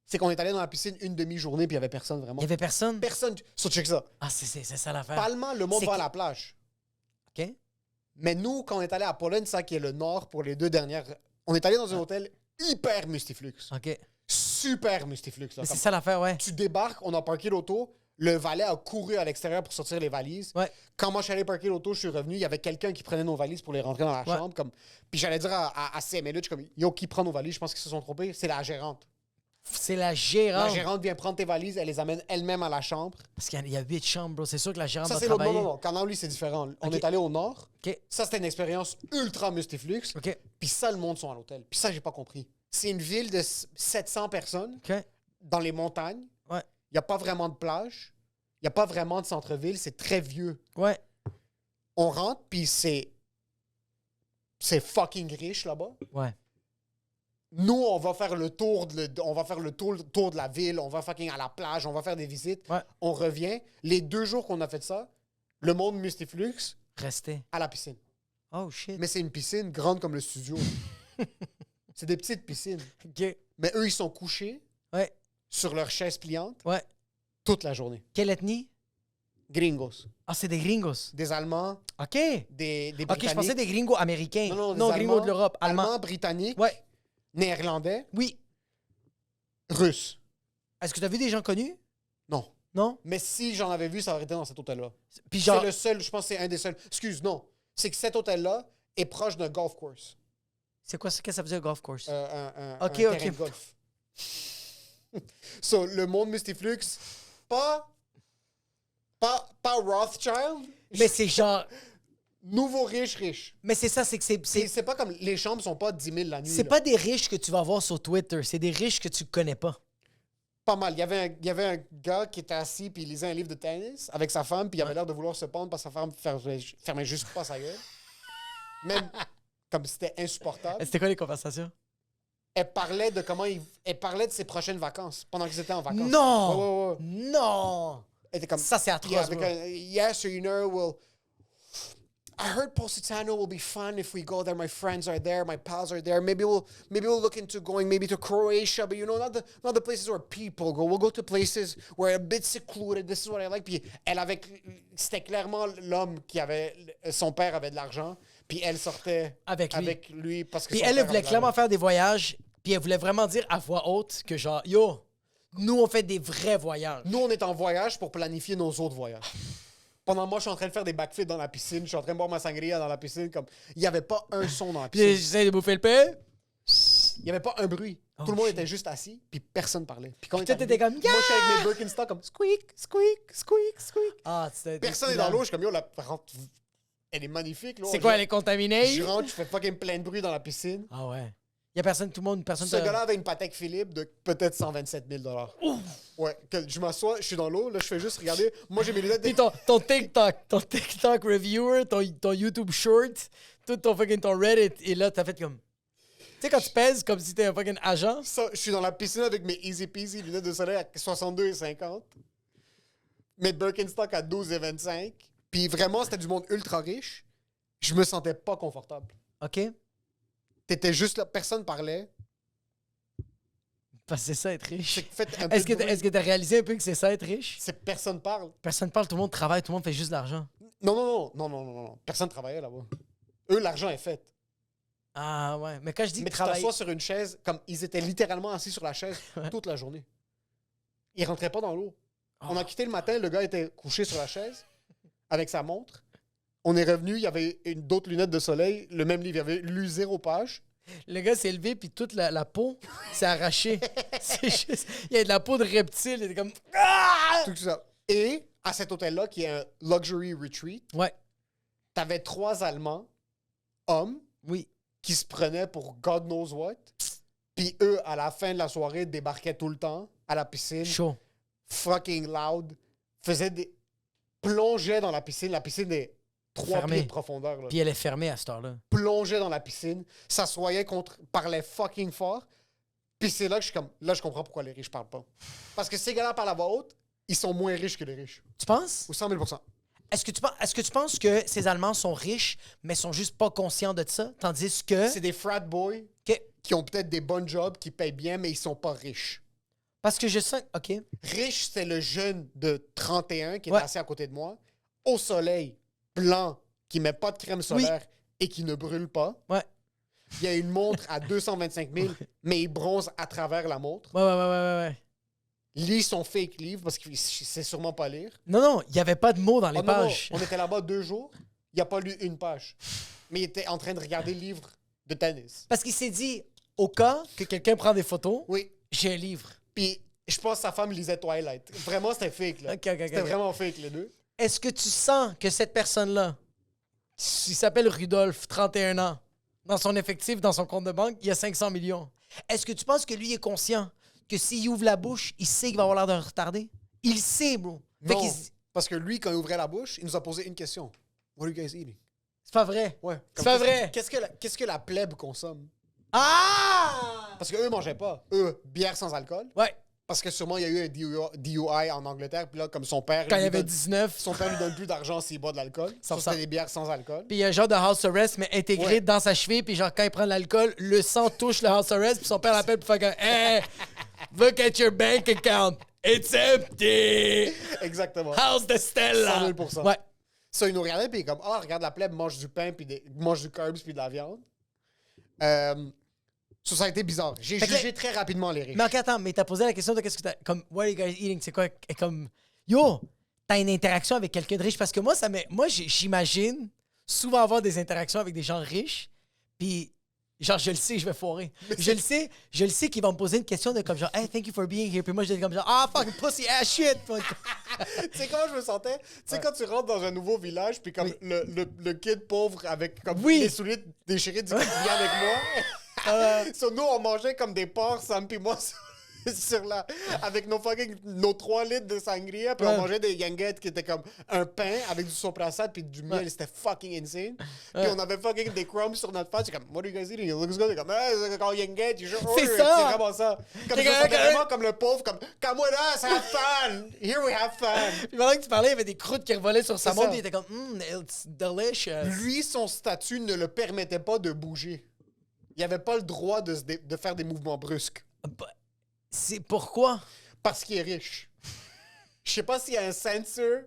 c'est qu'on est allé dans la piscine une demi-journée, puis il y avait personne il vraiment. y avait personne? Personne. So, check ça. Ah, c'est ça l'affaire. Palma, le monde C'est va à que- la plage. OK? Mais nous, quand on est allé à Pologne, ça qui est le nord pour les 2 dernières, on est allé dans un hôtel hyper mustiflux. OK. Super mustiflux. Là. Mais c'est Comme ça l'affaire, ouais. tu débarques, on a parqué l'auto, le valet a couru à l'extérieur pour sortir les valises. Ouais. Quand moi je suis allé parquer l'auto, je suis revenu, il y avait quelqu'un qui prenait nos valises pour les rentrer dans la Ouais. chambre. Comme... Puis j'allais dire à CMLH, je suis comme, yo, qui prend nos valises? Je pense qu'ils se sont trompés. C'est la gérante. C'est la gérante. La gérante vient prendre tes valises, elle les amène elle-même à la chambre. Parce qu'il y a 8 chambres, bro. C'est sûr que la gérante Ça, va c'est l'autre. travailler. Non, non, non. Canal, lui, c'est différent. On Ok. est allé au nord. OK. Ça, c'était une expérience ultra mustiflux. OK. Puis ça, le monde sont à l'hôtel. Puis ça, j'ai pas compris. C'est une ville de 700 personnes OK. dans les montagnes. Ouais. Il n'y a pas vraiment de plage. Il n'y a pas vraiment de centre-ville. C'est très vieux. Ouais. On rentre, puis c'est fucking riche là-bas. Ouais. Nous, on va faire le tour tour de la ville. On va fucking à la plage. On va faire des visites. Ouais. On revient. Les 2 jours qu'on a fait ça, le monde mustiflux Restez. à la piscine. Oh, shit. Mais c'est une piscine grande comme le studio. C'est des petites piscines. OK. Mais eux, ils sont couchés Ouais. sur leur chaise pliante Ouais. toute la journée. Quelle ethnie? Gringos. Ah, c'est des gringos. Des Allemands, OK. des OK, Britanniques. je pensais des gringos américains. Non, des gringos Allemands, de l'Europe. Allemands. Allemands, Britanniques, Ouais. Néerlandais, Oui. Russes. Est-ce que tu as vu des gens connus? Non. Non? Mais si j'en avais vu, ça aurait été dans cet hôtel-là. Puis genre... C'est le seul, je pense que c'est un des seuls. Excuse, non. C'est que cet hôtel-là est proche d'un golf course. C'est quoi ça? Qu'est-ce que ça veut dire, golf course? Un Ok, terrain ok. de golf. So, le monde mustiflux, pas Rothschild, Mais c'est genre... nouveau riche. Mais c'est ça, c'est que C'est pas comme les chambres sont pas 10 000 la nuit. c'est là. pas des riches que tu vas voir sur Twitter. C'est des riches que tu connais pas. Pas mal. Il y avait un gars qui était assis puis il lisait un livre de tennis avec sa femme puis il avait l'air de vouloir se pendre parce que sa femme fermait juste pas sa gueule. Même comme c'était insupportable. C'était quoi les conversations? Elle parlait de elle parlait de ses prochaines vacances pendant qu'ils étaient en vacances. Non! Ouais. Non! Elle était comme Ça, c'est atroce, Yeah, avec bro. yes, you know, well, I heard Positano will be fun if we go there. My friends are there, my pals are there. Maybe we'll look into going maybe to Croatia, but you know, not the places where people go. We'll go to places where a bit secluded. This is what I like. Puis c'était clairement l'homme qui avait, son père avait de l'argent, puis elle sortait Avec lui parce que Puis son elle père voulait avait de clairement l'argent. faire des voyages, puis elle voulait vraiment dire à voix haute que genre, yo, Nous, on fait des vrais voyages. Nous, on est en voyage pour planifier nos autres voyages. Pendant moi, je suis en train de faire des backflips dans la piscine. Je suis en train de boire ma sangria dans la piscine. Comme il n'y avait pas un son dans la Puis piscine. j'essaie de bouffer le pain. Il n'y avait pas un bruit. Tout le monde était juste assis, puis personne parlait. Puis quand Puis il est toi, t'étais arrivé, comme, moi, je suis avec mes Birkenstock comme squeak, squeak, squeak, squeak. Ah, c'était Personne n'est dans l'eau. Je suis comme, yo, elle est magnifique. Là. C'est quoi, Je- elle est contaminée? Je rentre, je fais fucking plein de bruit dans la piscine. Ah ouais. Il y a personne, tout le monde, personne... Ce gars-là avait une Patek Philippe de peut-être 127 000 $. Ouais, que je m'assois, je suis dans l'eau, là, je fais juste regarder. Moi, j'ai mes lunettes. Puis ton TikTok reviewer, ton YouTube short, tout ton Reddit, et là, t'as fait comme... Tu sais, quand tu pèses comme si t'étais un fucking agent? Ça, je suis dans la piscine avec mes Easy Peasy lunettes de soleil à 62,50. Mes Birkenstock à 12,25. Puis vraiment, c'était du monde ultra riche. Je me sentais pas confortable. OK? T'étais juste là, personne parlait. Parce que c'est ça, être riche. C'est que faites un peu Est-ce de bruit. que t'as réalisé un peu que c'est ça, être riche? C'est personne parle. Personne parle, tout le monde travaille, tout le monde fait juste de l'argent. Non. Personne travaillait là-bas. Eux, l'argent est fait. Ah ouais, mais quand je dis Mais que tu travailler... t'assois sur une chaise, comme ils étaient littéralement assis sur la chaise toute la journée. Ils rentraient pas dans l'eau. On a quitté le matin, le gars était couché sur la chaise avec sa montre. On est revenu, il y avait d'autres lunettes de soleil, le même livre, il avait lu 0 page. Le gars s'est levé, puis toute la peau s'est arrachée. C'est juste... Il y a de la peau de reptile, il était comme... Ah! Tout ça. Et à cet hôtel-là, qui est un luxury retreat, Ouais, t'avais 3 Allemands, hommes, oui. qui se prenaient pour God knows what. Puis eux, à la fin de la soirée, débarquaient tout le temps à la piscine. Chaud. Fucking loud. Plongeaient dans la piscine est 3 Fermée. pieds de profondeur. Là. Puis elle est fermée à cette heure-là. Plongeaient dans la piscine, s'assoyaient parlaient fucking fort. Puis c'est là que je suis comme, là, je comprends pourquoi les riches parlent pas. Parce que ces gars-là parlent à voix haute, ils sont moins riches que les riches. Tu penses? Ou 100 000 %. Est-ce que tu penses que ces Allemands sont riches, mais sont juste pas conscients de ça? Tandis que... C'est des frat boys que- qui ont peut-être des bons jobs, qui payent bien, mais ils sont pas riches. Parce que je sens... OK. Riche, c'est le jeune de 31 qui est Ouais. assis à côté de moi, au soleil, blanc, qui met pas de crème solaire et qui ne brûle pas. Ouais. Il y a une montre à 225 000, mais il bronze à travers la montre. Ouais. Lit son fake livre parce qu'il sait sûrement pas lire. Non, il y avait pas de mots dans les Oh non, non, pages. on était là-bas 2 jours, il a pas lu une page. Mais il était en train de regarder le livre de tennis. Parce qu'il s'est dit, au cas que quelqu'un prend des photos, Oui. j'ai un livre. Puis je pense que sa femme lisait Twilight. Vraiment, c'était fake, là. Ok. C'était vraiment fake, les deux. Est-ce que tu sens que cette personne-là, il s'appelle Rudolph, 31 ans, dans son effectif, dans son compte de banque, il y a 500 millions. Est-ce que tu penses que lui est conscient que s'il ouvre la bouche, il sait qu'il va avoir l'air d'un retardé? Il sait, bro. Fait Non, qu'il se- parce que lui, quand il ouvrait la bouche, il nous a posé une question. What are you guys eating? C'est pas vrai. Ouais. C'est pas vrai. Qu'est-ce que la plèbe consomme? Ah! Parce qu'eux mangeaient pas. Eux, bière sans alcool. Ouais. Parce que sûrement, il y a eu un DUI en Angleterre. Puis là, comme son père... Quand il lui avait donne- 19. Son père lui donne plus d'argent s'il boit de l'alcool. Ça, 100%. c'était des bières sans alcool. Puis il y a un genre de house arrest, mais intégré Ouais. dans sa cheville. Puis genre, quand il prend de l'alcool, le sang touche le house arrest. Puis son père l'appelle pour faire comme, hey, look at your bank account. It's empty. Exactement. House de Stella. 100 000 Ouais. Ça, il nous regardait, puis il est comme, ah, regarde la plèbe, mange du pain, puis mange du carbs, puis de la viande. Ça a été bizarre. J'ai Fait que jugé très rapidement les riches. Mais ok, attends, mais t'as posé la question de qu'est-ce que t'as. Comme, what are you guys eating? C'est quoi? Et comme, yo, t'as une interaction avec quelqu'un de riche? Parce que moi, j'imagine souvent avoir des interactions avec des gens riches, puis genre, je le sais, je vais foirer. Je le sais qu'ils vont me poser une question de comme genre, hey, thank you for being here. Puis moi, je dis comme genre, ah, fucking pussy ass shit. Tu sais comment je me sentais? Tu sais, quand tu rentres dans un nouveau village, puis comme le kid pauvre avec comme Oui. les souliers déchirés dit qu'il vient avec moi. So, nous, on mangeait comme des porcs, Sam puis moi, avec nos 3 litres de sangria, puis on mangeait des yanguettes qui étaient comme un pain avec du soprasade puis du miel. C'était fucking insane. Puis on avait fucking des crumbs sur notre face. C'est comme, what are you guys eating? It looks good. Comme, c'est comme yanguette. C'est ça. C'est vraiment ça. Comme ça, c'était vraiment comme le pauvre, comme, come with us, have fun. Here we have fun. Puis pendant que tu parlais, il y avait des croûtes qui revolaient sur sa C'est montre, ça. puis il était comme, it's delicious. Lui, son statut ne le permettait pas de bouger. Il n'avait pas le droit de faire des mouvements brusques. Bah, c'est pourquoi? Parce qu'il est riche. Je sais pas s'il y a un sensor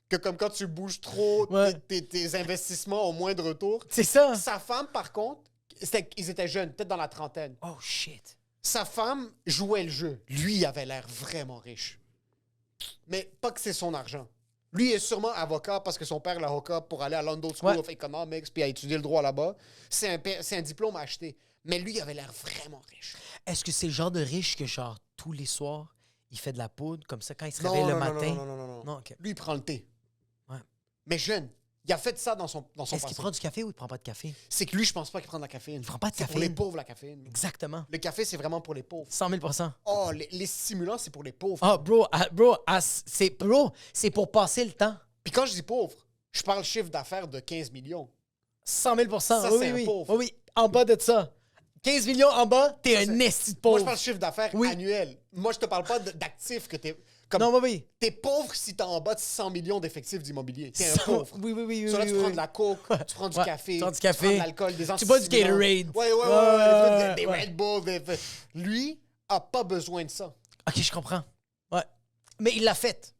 que comme quand tu bouges trop, Ouais. tes investissements ont moins de retour. C'est ça. Sa femme, par contre, ils étaient jeunes, peut-être dans la trentaine. Oh shit. Sa femme jouait le jeu. Lui, il avait l'air vraiment riche. Mais pas que c'est son argent. Lui est sûrement avocat parce que son père l'a hook up pour aller à London School of Economics puis à étudier le droit là-bas. C'est un diplôme acheté. Mais lui, il avait l'air vraiment riche. Est-ce que c'est le genre de riche que, genre, tous les soirs, il fait de la poudre, comme ça, quand il se réveille le matin? Non. Non, OK. Lui, il prend le thé. Ouais. Mais jeune. Il a fait ça dans son Est-ce passé. qu'il prend du café ou il prend pas de café? C'est que lui, je pense pas qu'il prend de la caféine. Il prend pas de C'est pour caféine. les pauvres, la caféine. Exactement. Le café, c'est vraiment pour les pauvres. 100 000 Oh, les stimulants, c'est pour les pauvres. Ah, c'est pour passer le temps. Puis quand je dis pauvre, je parle chiffre d'affaires de 15 millions. 100 000 Ça, oui, c'est un oui, pauvre. oui, oui. En bas de ça. 15 millions en bas, t'es un esti de pauvre. Moi, je parle chiffre d'affaires Oui. annuel. Moi, je te parle pas d'actifs que t'es... Comme, Non, oui, oui. T'es pauvre si t'es en bas de 100 millions d'effectifs d'immobilier. T'es un 100 pauvre. Oui, oui, oui. So là, oui, tu oui. prends de la coke, tu prends du Ouais, café, tu prends du tu prends café. de l'alcool, des Tu bois du antistimulants. Gatorade. Ouais, des ouais. Red Bull. Lui a pas besoin de ça. OK, je comprends. Ouais. Mais il l'a fait.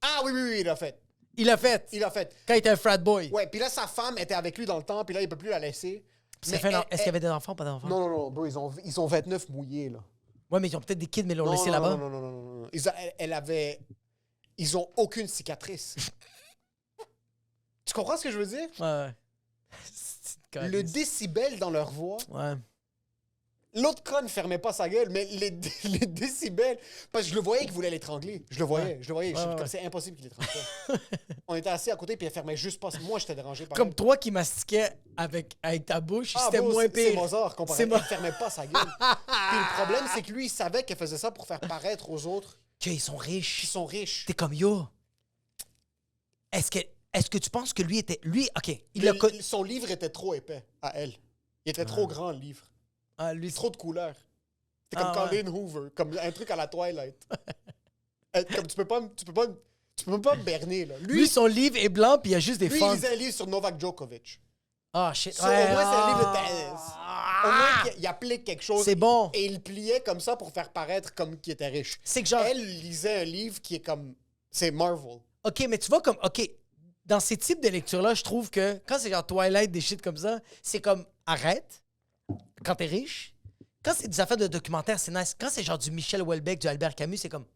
Ah oui, il l'a fait. Il l'a fait. Il l'a fait. Quand il était un frat boy. Ouais, puis là, sa femme était avec lui dans le temps, puis là, il peut plus la laisser. Ça Mais fait elle- Est-ce qu'il y avait des enfants, pas d'enfants? Non, bro, ils ont 29 mouillés, là. Ouais, mais ils ont peut-être des kids, mais ils l'ont laissé non, là-bas. non. Elle avait... Ils ont aucune cicatrice. Tu comprends ce que je veux dire? Ouais. C'est une Le calice. décibel dans leur voix... Ouais. L'autre con ne fermait pas sa gueule, mais les décibels... Parce que je le voyais qu'il voulait l'étrangler. Je le voyais. Je Ouais, suis ouais. comme, c'est impossible qu'il l'étrangle pas. On était assis à côté, puis elle fermait juste pas... Moi, j'étais dérangé par Comme toi qui mastiquais avec ta bouche, c'était moins C'est pire. Mozart comparé. C'est Il fermait pas sa gueule. Puis le problème, c'est que lui, il savait qu'elle faisait ça pour faire paraître aux autres Qu'ils sont riches. qui sont riches. T'es comme yo. Est-ce que tu penses que lui était. Lui, OK. Il a. Son livre était trop épais à elle. Il était trop grand, le livre. Ah, lui, Trop de couleurs. C'est comme Ah, ouais. Colleen Hoover, comme un truc à la Twilight. Comme tu peux pas me berner, là. lui, son livre est blanc, puis il y a juste des lui, il fonds. lisait un livre sur Novak Djokovic. Ah, shit. So, au moins, c'est un livre de tennis. Au moins, il applique quelque chose. C'est bon. Et il pliait comme ça pour faire paraître comme qu'il était riche. C'est que genre. Elle lisait un livre qui est comme... C'est Marvel. OK, mais tu vois comme. OK. Dans ces types de lectures-là, je trouve que quand c'est genre Twilight, des shit comme ça, c'est comme arrête quand t'es riche. Quand c'est des affaires de documentaire, c'est nice. Quand c'est genre du Michel Houellebecq, du Albert Camus, c'est comme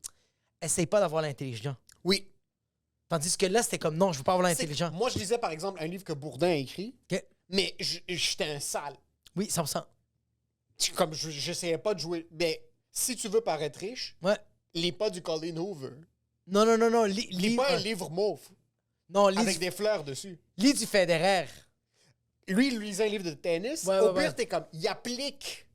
essaye pas d'avoir l'intelligent. Oui. Tandis que là, c'était comme non, je veux pas avoir l'intelligent. Moi, je lisais, par exemple, un livre que Bourdin a écrit, OK. mais j'étais un sale. Oui, 100%. Comme j'essayais pas de jouer. Mais si tu veux paraître riche, Ouais. lis pas du Colleen Hoover. Non. Lis pas un livre mauve Non, avec des fleurs dessus. lis du Federer. Lui, il lisait un livre de tennis. Ouais, Au ouais, pire, ouais. t'es comme, il applique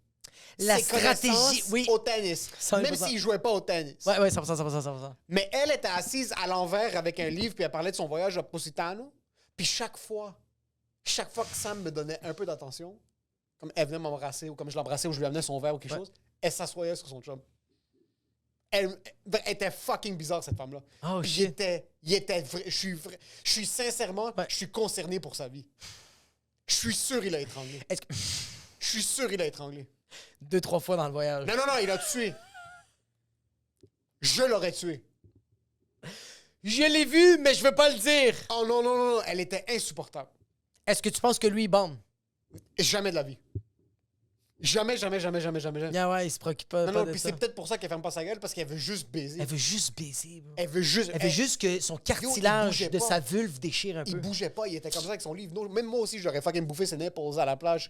La ses stratégie, connaissances oui. au tennis. 100%. Même s'il jouait pas au tennis. Ouais, 100%. Mais elle était assise à l'envers avec un livre, puis elle parlait de son voyage à Positano. Puis chaque fois que Sam me donnait un peu d'attention, comme elle venait m'embrasser, ou comme je l'embrassais, ou je lui amenais son verre ou quelque chose, elle s'assoyait sur son chum. Elle était fucking bizarre, cette femme-là. Oh, Puis shit. je suis sincèrement, Ouais. je suis concerné pour sa vie. Je suis sûr il a étranglé. Est-ce que... Je suis sûr il a étranglé. 2-3 fois dans le voyage. Non, il a tué. Je l'aurais tué. Je l'ai vu, mais je veux pas le dire. Oh non, elle était insupportable. Est-ce que tu penses que lui, il bande? Jamais de la vie. Jamais. Yeah, ouais, il se préoccupe pas, Non, de puis ça. c'est peut-être pour ça qu'elle ferme pas sa gueule, parce qu'elle veut juste baiser. Elle veut juste baiser, bro. Elle veut juste... Elle veut juste que son cartilage bougeait de pas. sa vulve déchire un Il peu. bougeait pas, il était comme ça avec son livre. Non, même moi aussi, j'aurais fucking bouffé ses nipples à la plage.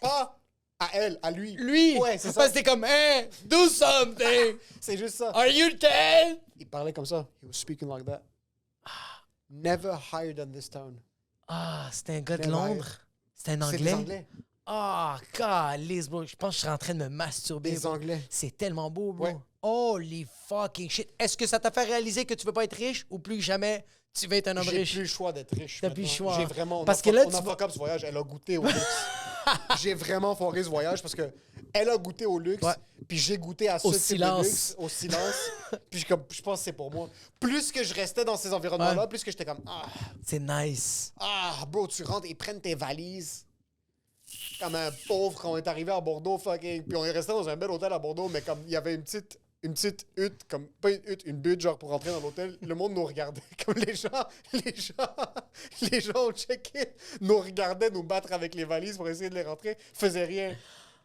Pas à elle, à lui. Lui! Ouais, c'est ça. Parce que t'es comme, hey, do something! C'est juste ça. Are you dead? Il parlait comme ça. He was speaking like that. Never higher than this town. Ah, c'était un gars de Never Londres. C'était un C'est Anglais? des Anglais. Ah, calice, bro. Je pense que je serais en train de me masturber. Des bro. Anglais. C'est tellement beau, bro. Ouais. Holy fucking shit. Est-ce que ça t'a fait réaliser que tu veux pas être riche ou plus jamais tu veux être un homme J'ai riche? plus le choix d'être riche. T'as plus le maintenant. choix. J'ai vraiment. Parce que là, on tu a vas- fuck up ce voyage. Elle a goûté au luxe. J'ai vraiment foiré ce voyage parce que elle a goûté au luxe, Ouais. puis j'ai goûté à ce Au type silence. de luxe, au silence. Puis je pense que c'est pour moi. Plus que je restais dans ces environnements-là, Ouais. plus que j'étais comme C'est nice. bro, tu rentres, ils prennent tes valises. Comme un pauvre quand on est arrivé à Bordeaux, fucking. Puis on est resté dans un bel hôtel à Bordeaux, mais comme il y avait une petite hutte, comme pas une hutte, une butte, genre pour rentrer dans l'hôtel. Le monde nous regardait. Comme les gens au check-in nous regardaient nous battre avec les valises pour essayer de les rentrer. Faisaient rien.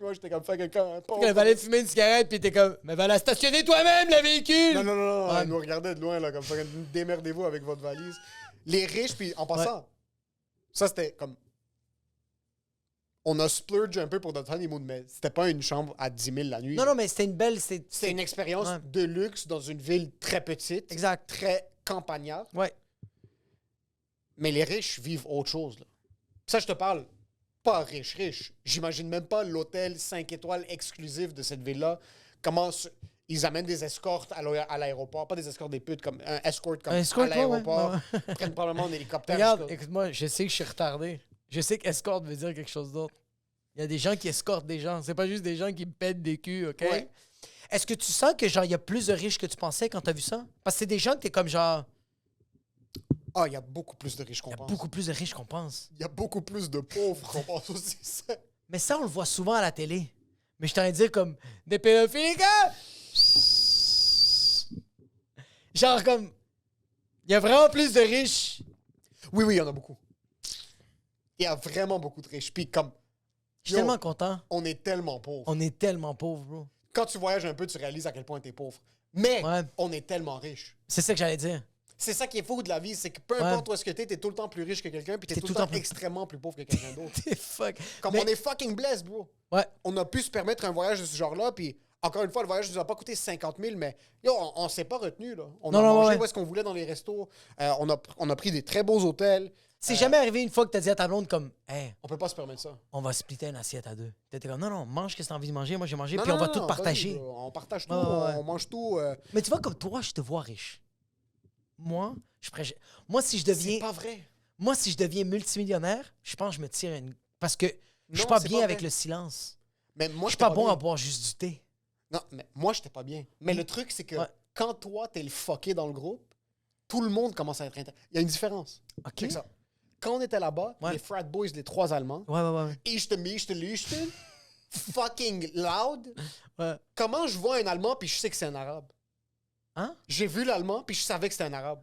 moi, j'étais comme, fait quelqu'un. Quand elle allait fumer une cigarette, puis t'es comme, mais va la stationner toi-même, le véhicule! Non, Ouais. elle nous regardait de loin, là, comme ça, démerdez-vous avec votre valise. Les riches, puis en passant, ça, c'était comme... On a splurge un peu pour notre honeymoon, mais c'était pas une chambre à 10 000 la nuit. Non, mais c'était une belle... C'était une expérience Ouais. de luxe dans une ville très petite. Exact. Très campagnarde. Ouais. Mais les riches vivent autre chose, là. Ça, je te parle pas riche. J'imagine même pas l'hôtel 5 étoiles exclusif de cette ville-là. Ils amènent des escortes à l'aéroport. Pas des escortes des putes, comme un escort comme Escort, à l'aéroport. ouais. Ils prennent probablement un hélicoptère. Regarde, écoute-moi, je sais que je suis retardé. Je sais qu'escorte veut dire quelque chose d'autre. Il y a des gens qui escortent des gens. C'est pas juste des gens qui me pètent des culs, OK? Ouais. Est-ce que tu sens que, genre, il y a plus de riches que tu pensais quand t'as vu ça? Parce que c'est des gens que t'es comme, genre... Ah, il y a beaucoup plus de riches qu'on Il y a pense. beaucoup plus de riches qu'on pense. Il y a beaucoup plus de pauvres qu'on pense aussi. Mais ça, on le voit souvent à la télé. Mais je t'en ai dire comme des pédophiles, gars! Genre comme... Il y a vraiment plus de riches. Oui, il y en a beaucoup. Il y a vraiment beaucoup de riches. Puis comme... Je suis tellement content. On est tellement pauvres. On est tellement pauvres, bro. Quand tu voyages un peu, tu réalises à quel point t'es pauvre. Mais Ouais. on est tellement riches. C'est ça que j'allais dire. C'est ça qui est fou de la vie, c'est que peu importe où est-ce que t'es tout le temps plus riche que quelqu'un, puis t'es tout le temps extrêmement plus pauvre que quelqu'un d'autre. T'es fuck. Comme Mais- on est fucking blessed, bro. Ouais. On a pu se permettre un voyage de ce genre-là, puis encore une fois, le voyage nous a pas coûté 50 000, mais yo, on s'est pas retenu, là. On a mangé où est-ce qu'on voulait dans les restos. On a pris des très beaux hôtels. C'est jamais arrivé une fois que t'as dit à ta blonde comme, hey, On peut pas se permettre ça. on va splitter une assiette à deux. T'étais comme, non, mange ce que t'as envie de manger, moi j'ai mangé, Non, puis on va non, tout non, partager. vas-y, bro. On partage tout, Ouais, ouais. on mange tout. Mais tu vois, comme toi, je te vois riche. Moi, moi, si je deviens. C'est pas vrai. Moi, si je deviens multimillionnaire, je pense que je me tire une. Parce que je suis Non, pas c'est bien pas avec vrai. le silence. Mais moi, Je suis j'étais pas bon bien. à boire juste du thé. Non, mais moi, j'étais pas bien. Mais le truc, c'est que Ouais. quand toi, t'es le fucké dans le groupe, tout le monde commence à être intéressé. Il y a une différence. OK? C'est ça. Quand on était là-bas, Ouais. les frat boys, les 3 Allemands, Ouais. ich fucking loud. Ouais. Comment je vois un Allemand puis je sais que c'est un Arabe? Hein? J'ai vu l'Allemand puis je savais que c'était un Arabe.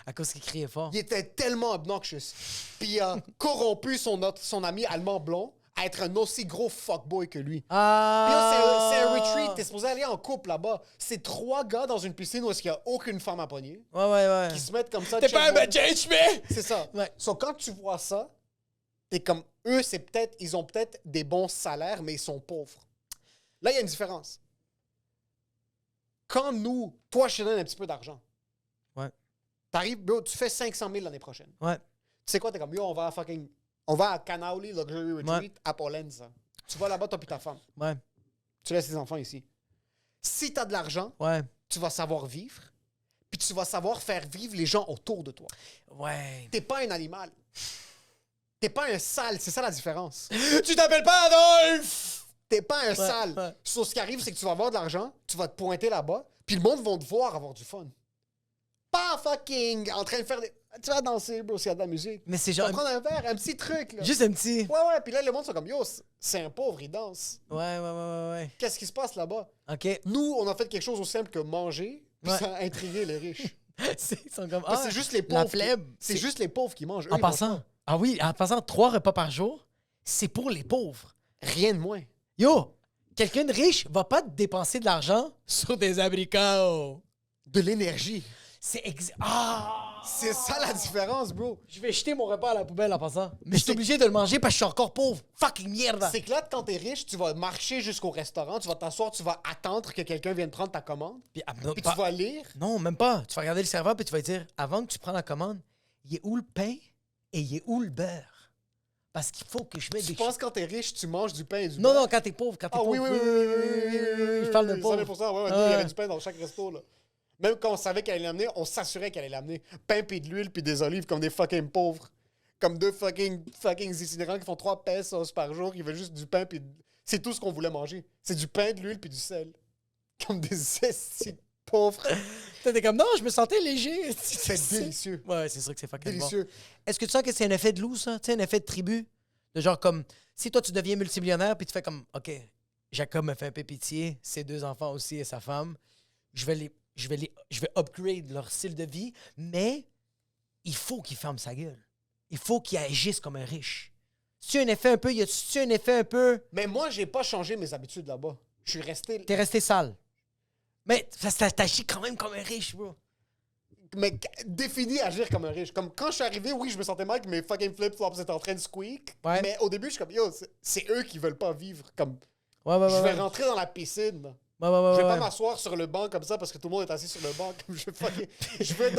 À cause qu'il criait fort. Il était tellement obnoxious. Puis il a corrompu son ami allemand blond à être un aussi gros fuckboy que lui. Puis Ah! c'est un retreat, t'es supposé aller en couple là-bas. C'est 3 gars dans une piscine où il n'y a aucune femme à pogner, Ouais. qui se mettent comme ça. T'es pas un check-boy. bitch, mais! C'est ça. Ouais. So, quand tu vois ça, t'es comme, eux, ils ont peut-être des bons salaires, mais ils sont pauvres. Là, il y a une différence. Quand nous, toi, je te donne un petit peu d'argent. Ouais. T'arrives, bro, tu fais 500 000 l'année prochaine. Ouais. Tu sais quoi, t'es comme, yo, on va à Canauli Luxury Retreat à Polenza. Tu vas là-bas, toi puis ta femme. Ouais. Tu laisses tes enfants ici. Si t'as de l'argent, Ouais. tu vas savoir vivre, puis tu vas savoir faire vivre les gens autour de toi. Ouais. T'es pas un animal. T'es pas un sale, c'est ça la différence. Tu t'appelles pas Adolphe! T'es pas un sale. ouais. Sauf ce qui arrive, c'est que tu vas avoir de l'argent, tu vas te pointer là-bas, puis le monde va te voir avoir du fun. Pas fucking en train de faire des... Tu vas danser, bro, s'il y a de la musique. Mais c'est Tu vas genre. prendre un verre, un petit truc, là. Juste un petit. Ouais, puis là, le monde sont comme, yo, c'est un pauvre, il danse. Ouais. Qu'est-ce qui se passe là-bas? OK. Nous, on a fait quelque chose aussi simple que manger, puis Ouais. ça a intrigué les riches. Ils sont comme. Parce que c'est juste les pauvres. La plèbe. C'est juste les pauvres qui mangent. Eux, En ils mangent passant. pas. Ah oui, en passant 3 repas par jour, c'est pour les pauvres. Rien de moins. Yo, quelqu'un de riche va pas dépenser de l'argent sur des abricots. De l'énergie. Ah! C'est ça la différence, bro. Je vais jeter mon repas à la poubelle en passant. Mais je suis obligé de le manger parce que je suis encore pauvre. Fucking merde. C'est que là, quand t'es riche, tu vas marcher jusqu'au restaurant, tu vas t'asseoir, tu vas attendre que quelqu'un vienne prendre ta commande, Puis, puis tu vas lire. Non, même pas. Tu vas regarder le serveur puis tu vas dire, avant que tu prends la commande, il est où le pain et il est où le beurre? Parce qu'il faut que je mette Tu des penses quand t'es riche, tu manges du pain et du Non, beurre? non, quand t'es pauvre, quand t'es Ah pauvre. oui. Je parle de pauvre. 100%, ouais, nous, il y avait du pain dans chaque resto, là. Même quand on savait qu'elle allait l'amener, on s'assurait qu'elle allait l'amener. Pain puis de l'huile puis des olives comme des fucking pauvres. Comme deux fucking itinérants qui font 3 pesos par jour, qui veulent juste du pain puis... C'est tout ce qu'on voulait manger. C'est du pain, de l'huile puis du sel. Comme des estis de pauvres. T'es comme, non, je me sentais léger. C'est délicieux. Ouais, c'est sûr que c'est fucking bon. Délicieux. Est-ce que tu sens que c'est un effet de loup, ça? Tu sais, un effet de tribu? De genre comme, si toi, tu deviens multimillionnaire, puis tu fais comme, OK, Jacob me fait un peu pitié, ses 2 enfants aussi et sa femme, je vais upgrade leur style de vie, mais il faut qu'il ferme sa gueule. Il faut qu'il agisse comme un riche. tu un effet un peu... Y a-tu un effet un peu... Mais moi, j'ai pas changé mes habitudes là-bas. Je suis resté... T'es resté sale. Mais ça t'agit quand même comme un riche, bro. Mais défini agir comme un riche. Comme quand je suis arrivé, oui, je me sentais mal que mes fucking flip-flops étaient en train de squeak. Ouais. Mais au début, je suis comme, yo, c'est eux qui veulent pas vivre. Comme, Ouais, je vais rentrer dans la piscine. là. Je vais pas m'asseoir sur le banc comme ça parce que tout le monde est assis sur le banc. Comme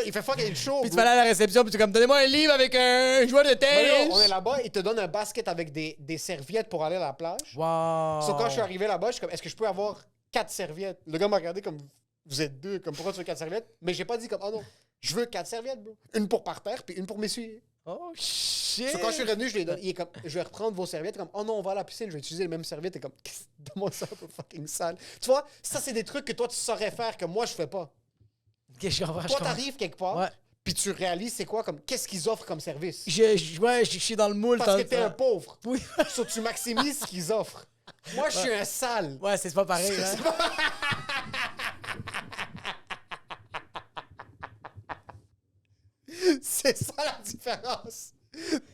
il fait fucking chaud. Puis tu bro. vas aller à la réception, puis tu es comme, donnez-moi un livre avec un joueur de Mais là, tennis. on est là-bas, ils te donnent un basket avec des serviettes pour aller à la plage. Wow. Sauf quand je suis arrivé là-bas, je suis comme, est-ce que je peux avoir 4 serviettes? Le gars m'a regardé comme, vous êtes 2, comme pourquoi tu veux 4 serviettes? Mais j'ai pas dit comme, oh non, je veux 4 serviettes, bro. Une pour par terre, puis une pour m'essuyer. Oh, shit. So, quand je suis revenu, je lui ai donné, il est comme, je vais reprendre vos serviettes, comme, oh non, on va à la piscine, je vais utiliser les mêmes serviettes, et comme, donne-moi ça un peu fucking sale. Tu vois, ça, c'est des trucs que toi, tu saurais faire, que moi, je fais pas. Ok, je comprends, Toi, t'arrives quelque part, Ouais. puis tu réalises c'est quoi, comme, qu'est-ce qu'ils offrent comme service? Ouais, je suis dans le moule. Parce que t'es un pauvre. Oui. So, tu maximises ce qu'ils offrent. Moi, je suis un sale. Ouais, c'est pas pareil, hein. C'est ça la différence.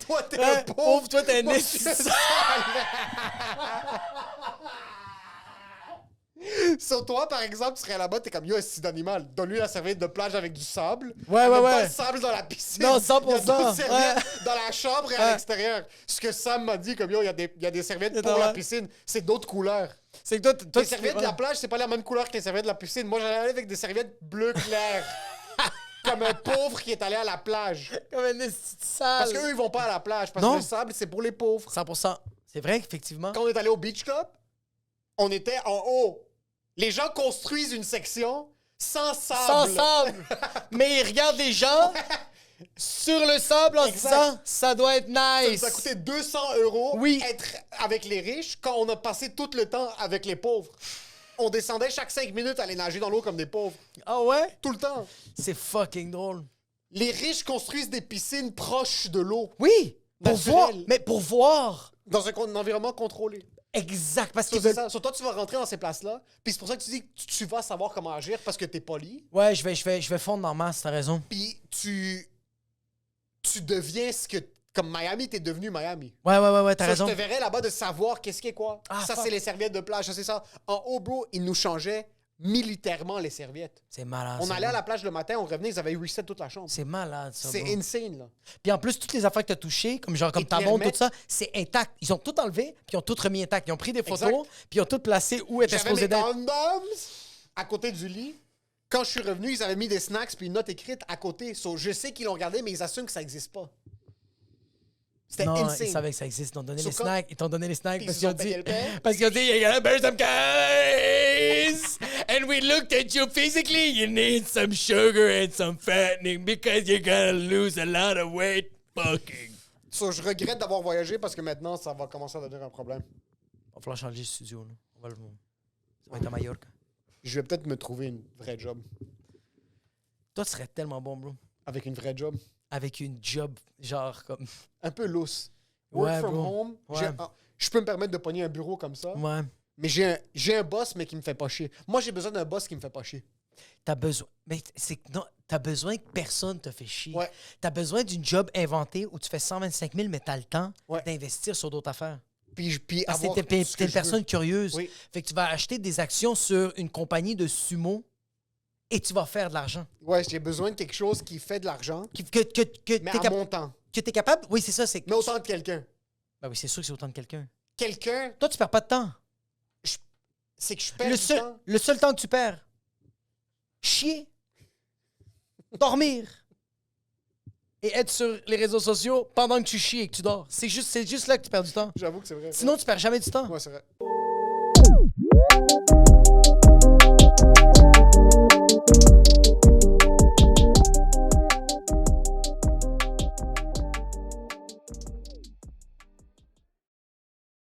Toi, t'es Ouais, un pauvre. pauvre, toi, t'es un Moi, je esti suis un sale. sale. Sur toi, par exemple, tu serais là-bas, t'es comme, yo, c'est d'animal. Donne-lui la serviette de plage avec du sable. Ouais, Même ouais, pas ouais. le sable dans la piscine. Non, 100%, Il y a d'autres serviettes ouais. dans la chambre et Ouais. à l'extérieur. Ce que Sam m'a dit, comme, yo, il y a des serviettes pour Ouais. la piscine. C'est d'autres couleurs. C'est que toi, Les serviettes de la plage, c'est pas la même couleur que les serviettes de la piscine. Moi, j'allais aller avec des serviettes bleu clair. Comme un pauvre qui est allé à la plage. Comme un esti sale. Parce qu'eux, ils vont pas à la plage. Parce Non. que le sable, c'est pour les pauvres. 100%. C'est vrai qu'effectivement. Quand on est allé au Beach Club, on était en haut. Les gens construisent une section sans sable. Sans sable. Mais ils regardent les gens sur le sable en se Exact. disant, ça doit être nice. Ça a coûté 200 € Oui. être avec les riches quand on a passé tout le temps avec les pauvres. On descendait chaque 5 minutes à aller nager dans l'eau comme des pauvres. Ah ouais? Tout le temps. C'est fucking drôle. Les riches construisent des piscines proches de l'eau. Oui, pour Naturel. voir. Mais pour voir. Dans un environnement contrôlé. Exact. Parce So, que c'est ça. So, toi, tu vas rentrer dans ces places-là. Puis c'est pour ça que tu dis que tu vas savoir comment agir parce que t'es poli. Ouais, je vais fondre dans masse, t'as raison. Puis tu deviens ce que... Comme Miami, t'es devenu Miami. Ouais, t'as Ça, raison. je te verrais là-bas de savoir qu'est-ce qui est quoi. Ah, ça, fuck. c'est les serviettes de plage. Ça, c'est ça. En haut, bro, ils nous changeaient militairement les serviettes. C'est malade. On ça, allait à bro. la plage le matin, on revenait, ils avaient reset toute la chambre. C'est malade, ça. C'est bro. insane, là. Puis en plus, toutes les affaires que t'as touchées, comme genre comme Ils te ta les montre, tout remettent. ça, c'est intact. Ils ont tout enlevé, puis ils ont tout remis intact. Ils ont pris des photos, Exact. puis ils ont tout placé où était J'avais supposé mes d'être. condoms à côté du lit. Quand je suis revenu, ils avaient mis des snacks puis une note écrite à côté. So, je sais qu'ils l'ont regardé, mais ils assument que ça n'existe pas. C'était Non, insane. ils savaient que ça existe. Ils t'ont donné So, les quand- snacks. Ils t'ont donné les snacks Puis parce ils qu'ils ont ont payé dit. le pain. Parce qu'ils ont dit, you gotta burn some calories. And we looked at you physically. You need some sugar and some fattening because you're gonna lose a lot of weight. Fucking. So, je regrette d'avoir voyagé parce que maintenant, ça va commencer à devenir un problème. On va falloir changer de studio. Là. Ça va être à Mallorca. Je vais peut-être me trouver une vraie job. Toi, tu serais tellement bon, bro. Avec une vraie job. Avec une job, genre comme. Un peu loose. Work Ouais, from bro. home. Ouais. Je peux me permettre de pogner un bureau comme ça. Ouais. Mais j'ai un boss, mais qui me fait pas chier. Moi, j'ai besoin d'un boss qui me fait pas chier. T'as besoin. Mais c'est que non, t'as besoin que personne te fait chier. Ouais. T'as besoin d'une job inventée où tu fais 125 000, mais t'as le temps Ouais. d'investir sur d'autres affaires. Puis Parce avoir que t'es ce que t'es une je veux. personne curieuse. Oui. Fait que tu vas acheter des actions sur une compagnie de sumo et tu vas faire de l'argent. Ouais, j'ai besoin de quelque chose qui fait de l'argent, Que mais t'es à mon temps. que t'es capable. Oui, c'est ça. C'est Mais autant que quelqu'un. Ben oui, c'est sûr que c'est autant de quelqu'un. Quelqu'un, Toi, tu perds pas de temps. c'est que je perds Le du seul, temps. le seul temps que tu perds, chier, dormir et être sur les réseaux sociaux pendant que tu chies et que tu dors. C'est juste là que tu perds du temps. J'avoue que c'est vrai. Sinon, tu perds jamais du temps. Ouais, c'est vrai.